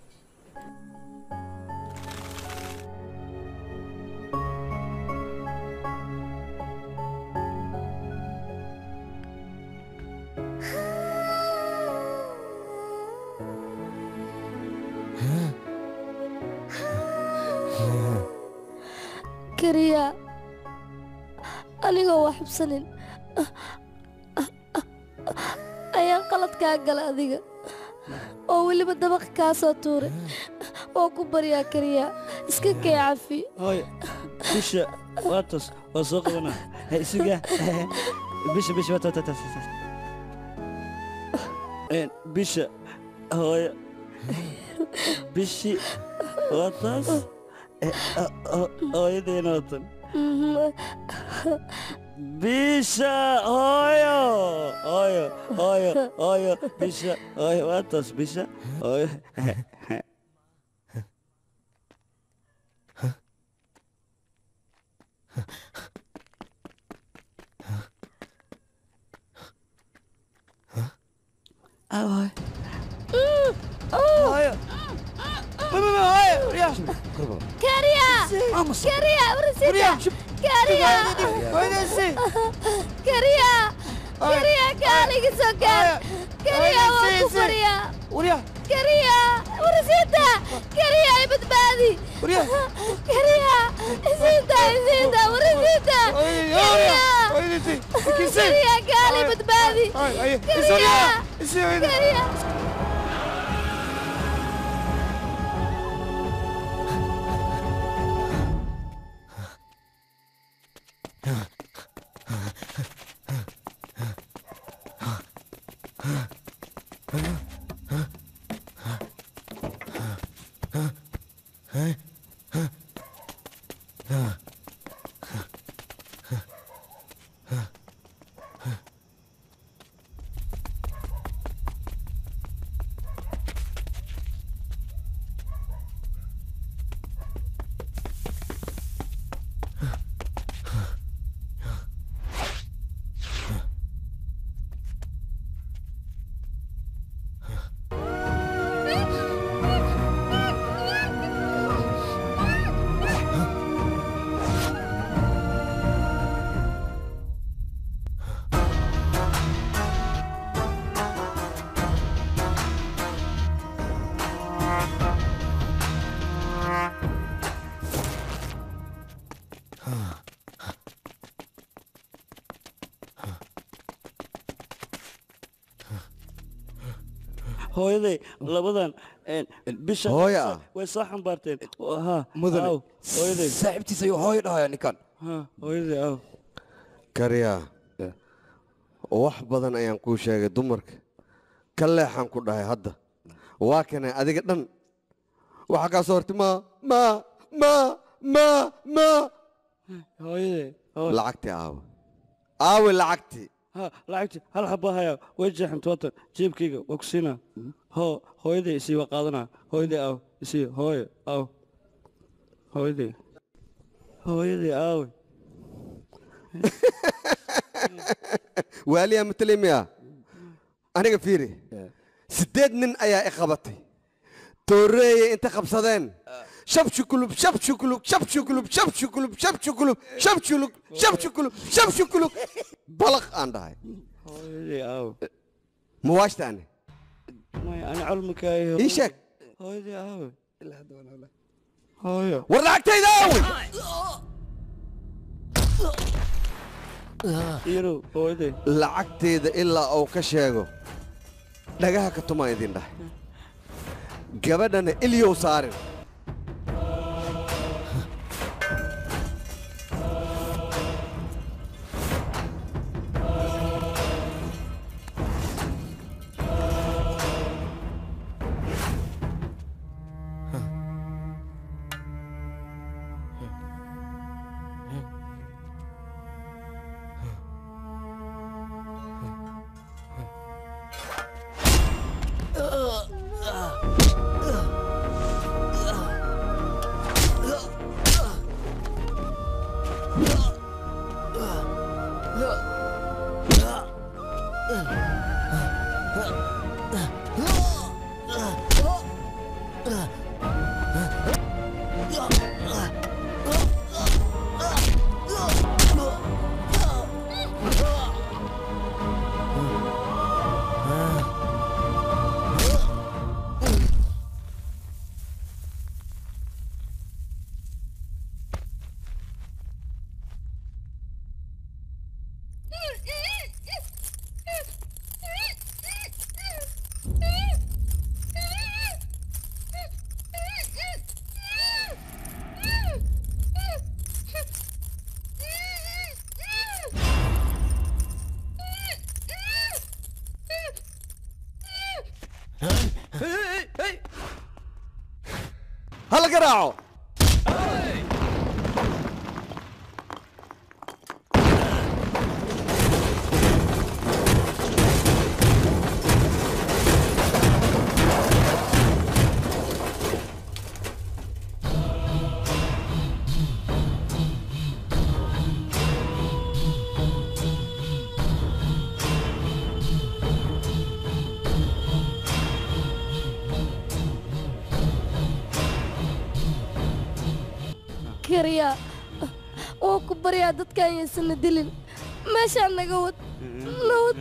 kariya anigoo wax xubsanin ayaan qalad kaa gala adiga oo weliba dabaq kaa soo tuuray oo ku baryaa kariya iska kay cafi hooyo bisha waa tos waa soo qabanaa isuga bisha bisha hooyo bishi waa taas hooyadeena watan bisha hooyo bisha hooyo waa taas bisha hooyo كاريا كاريا ورسيتا كاريا كاريا كاريا كالي سكر كاريا وكفريا كاريا ورسيتا كاريا بتبادي كاريا زيتا ورسيتا كاريا كالي بتبادي كاريا hooyaday labadan bisha hooya way soo xambaarteen ha mudane hooyaday saaxiibtiisa ayuu hooyo dhahaya ninkan ha hooyaday aw kariya wax badan ayaan kuu sheegay dumarka ka leexaan ku dhahay hadda waa kanay adiga dhan waxa kaa soo hortay ma hooyaday lacagtii aawe lacagtii ha lacagtii hal xabaa haya way jeexan toban jeebkayga waa ku siinaa hooyaday isii waa qaadanaa hooyaday aw isii hooyo aw hooyaday aawe waaliyaa matalimiya aniga fiiri 8 nin ayaa i qabatay tooreeye inta qabsadeen shabshukulub shabshukulub shabshukulub shabshukulub shabshukulub shabshulub shabshukulub shabshukulub balaq aan dhahay hooyaday aaw ma waashtaane ani calmakaayo ii sheeg hooyaday aawe hooyo war lacagtayda aawe irow hooyaday lacagteeda ilaa uu ka sheego dhagaha ka tumaan idin dhahay gabadhana ilyow saarin هلا قراعه kariya oo ku baryaa dadka ayaysan dilin meeshaan naga wad nabad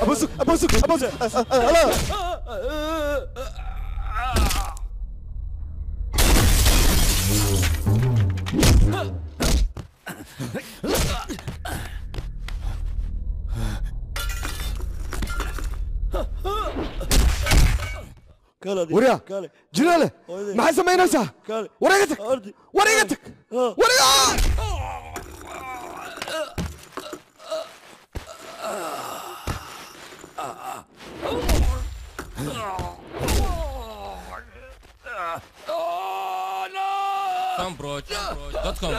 أبوسك أبوسك أبوسك الله وريا جلاله ما حد سمعنا نفسها ورقتك ورقتك ورقتك fanbroach.com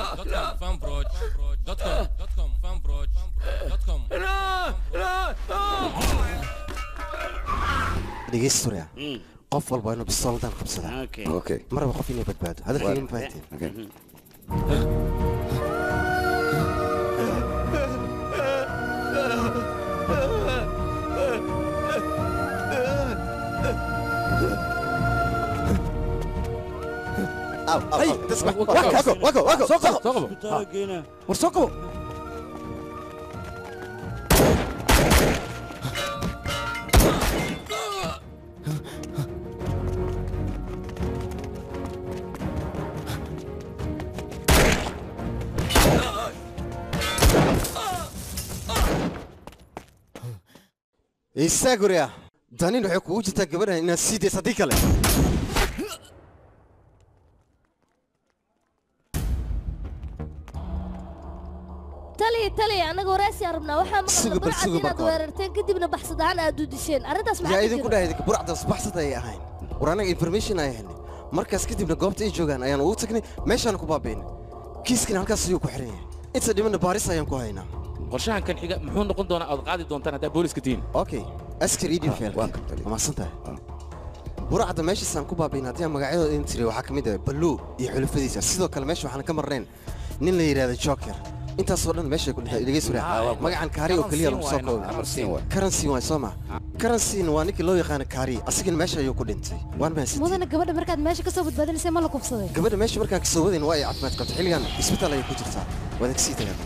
fanbroach.com fanbroach.com dhegeysta Uriya qof walba inuu bisoldan qabsada okay marba qof inuu badbaado hadalkii ma fahanteen هاي تسمع واقف سوقوا ورسوقوا إيسا قريا دانين وحكو وجدت قبلها إن سيدي صديقة لي تلي أنا قراسي أربنا وحنا مقدمين ويرتين كدبنا بحث عن أدودشين أريد أسمع يا إذا كنا هذيك برعة بحث يا هين ورانا إنفورميشن يا هين مركز كدبنا قابت إيش جوجان أيان ووتكني ماشي أنا كوبابين كيس كنا هنكسر يوكو حرين أنت ديما باريس أيان كوهينا qorshahan kan xiga muxuu noqon doonaa aad qaadi doontaan haddaa booliska tihiin okay askari idin feel ma santahay buracda meesha saan ku baabiin hadii magacyadooda in tiri waxa kamid ah baluu iyo xulufadiisa sidoo kale meesha waxaan ka marneen nin la yiraahdo joker intaas oo dhan meesha ku dhigay suura magacan kaari oo kaliya lagu soo koobay currency waa Soma currency waa ninkii loo yaqaan kaari asigin meesha ayuu ku dhintay waan ma sidii mudana gabadha markaad meesha ka soo badbaadinaysa ma la kufsaday gabadha meesha markaan ka soo wadin waa ay caafimaad qabtay xilligan isbitaal ay ku jirtaa wada kasii tagay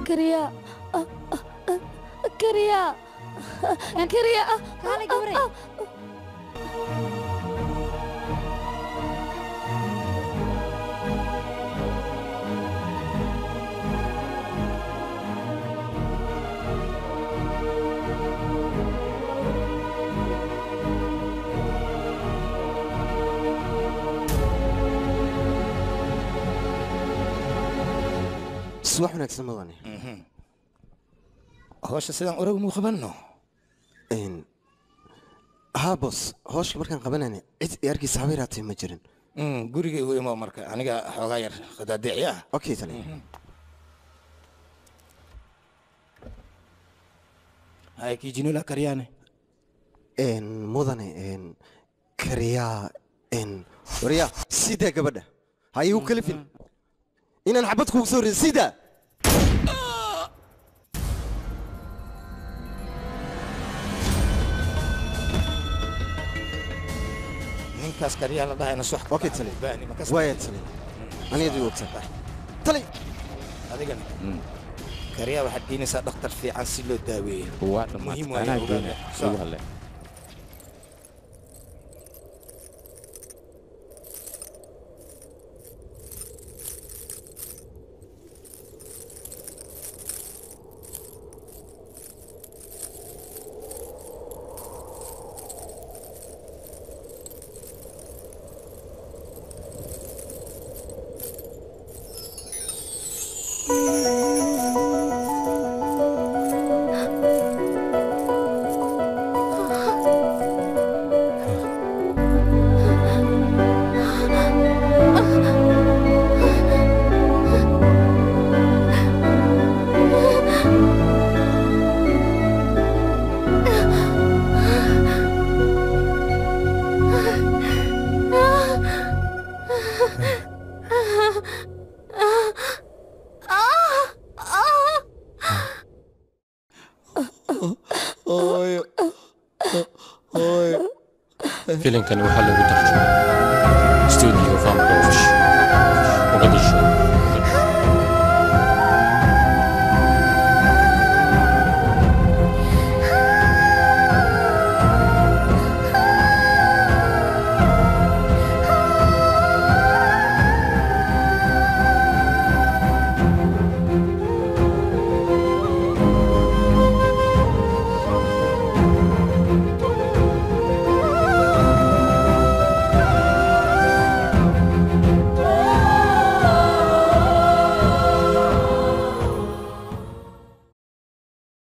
كريا كريا كريا تعالي قبري صباح ونكسر مضاني هوش سيدان أورق مو خبرنا إن ها بص هوش مركان قبلنا يركي صابيراتي مجرن قولي هو ما مركا أنا جا حغير خد الدعية أوكي تلي هاي كي جنولا كريانة إن مضاني إن كريا إن وريا سيدا كبدا هاي هو كلفين إن نحبتكم سوري سيدا كاسكريا لا ده انا صح اوكي تلي وايد تلي انا يدي وقت تلي هذيك كريا واحد ديني صار دكتور في عن سيلو داوي هو انا ديني والله filimkani waxaa lagu tarjumay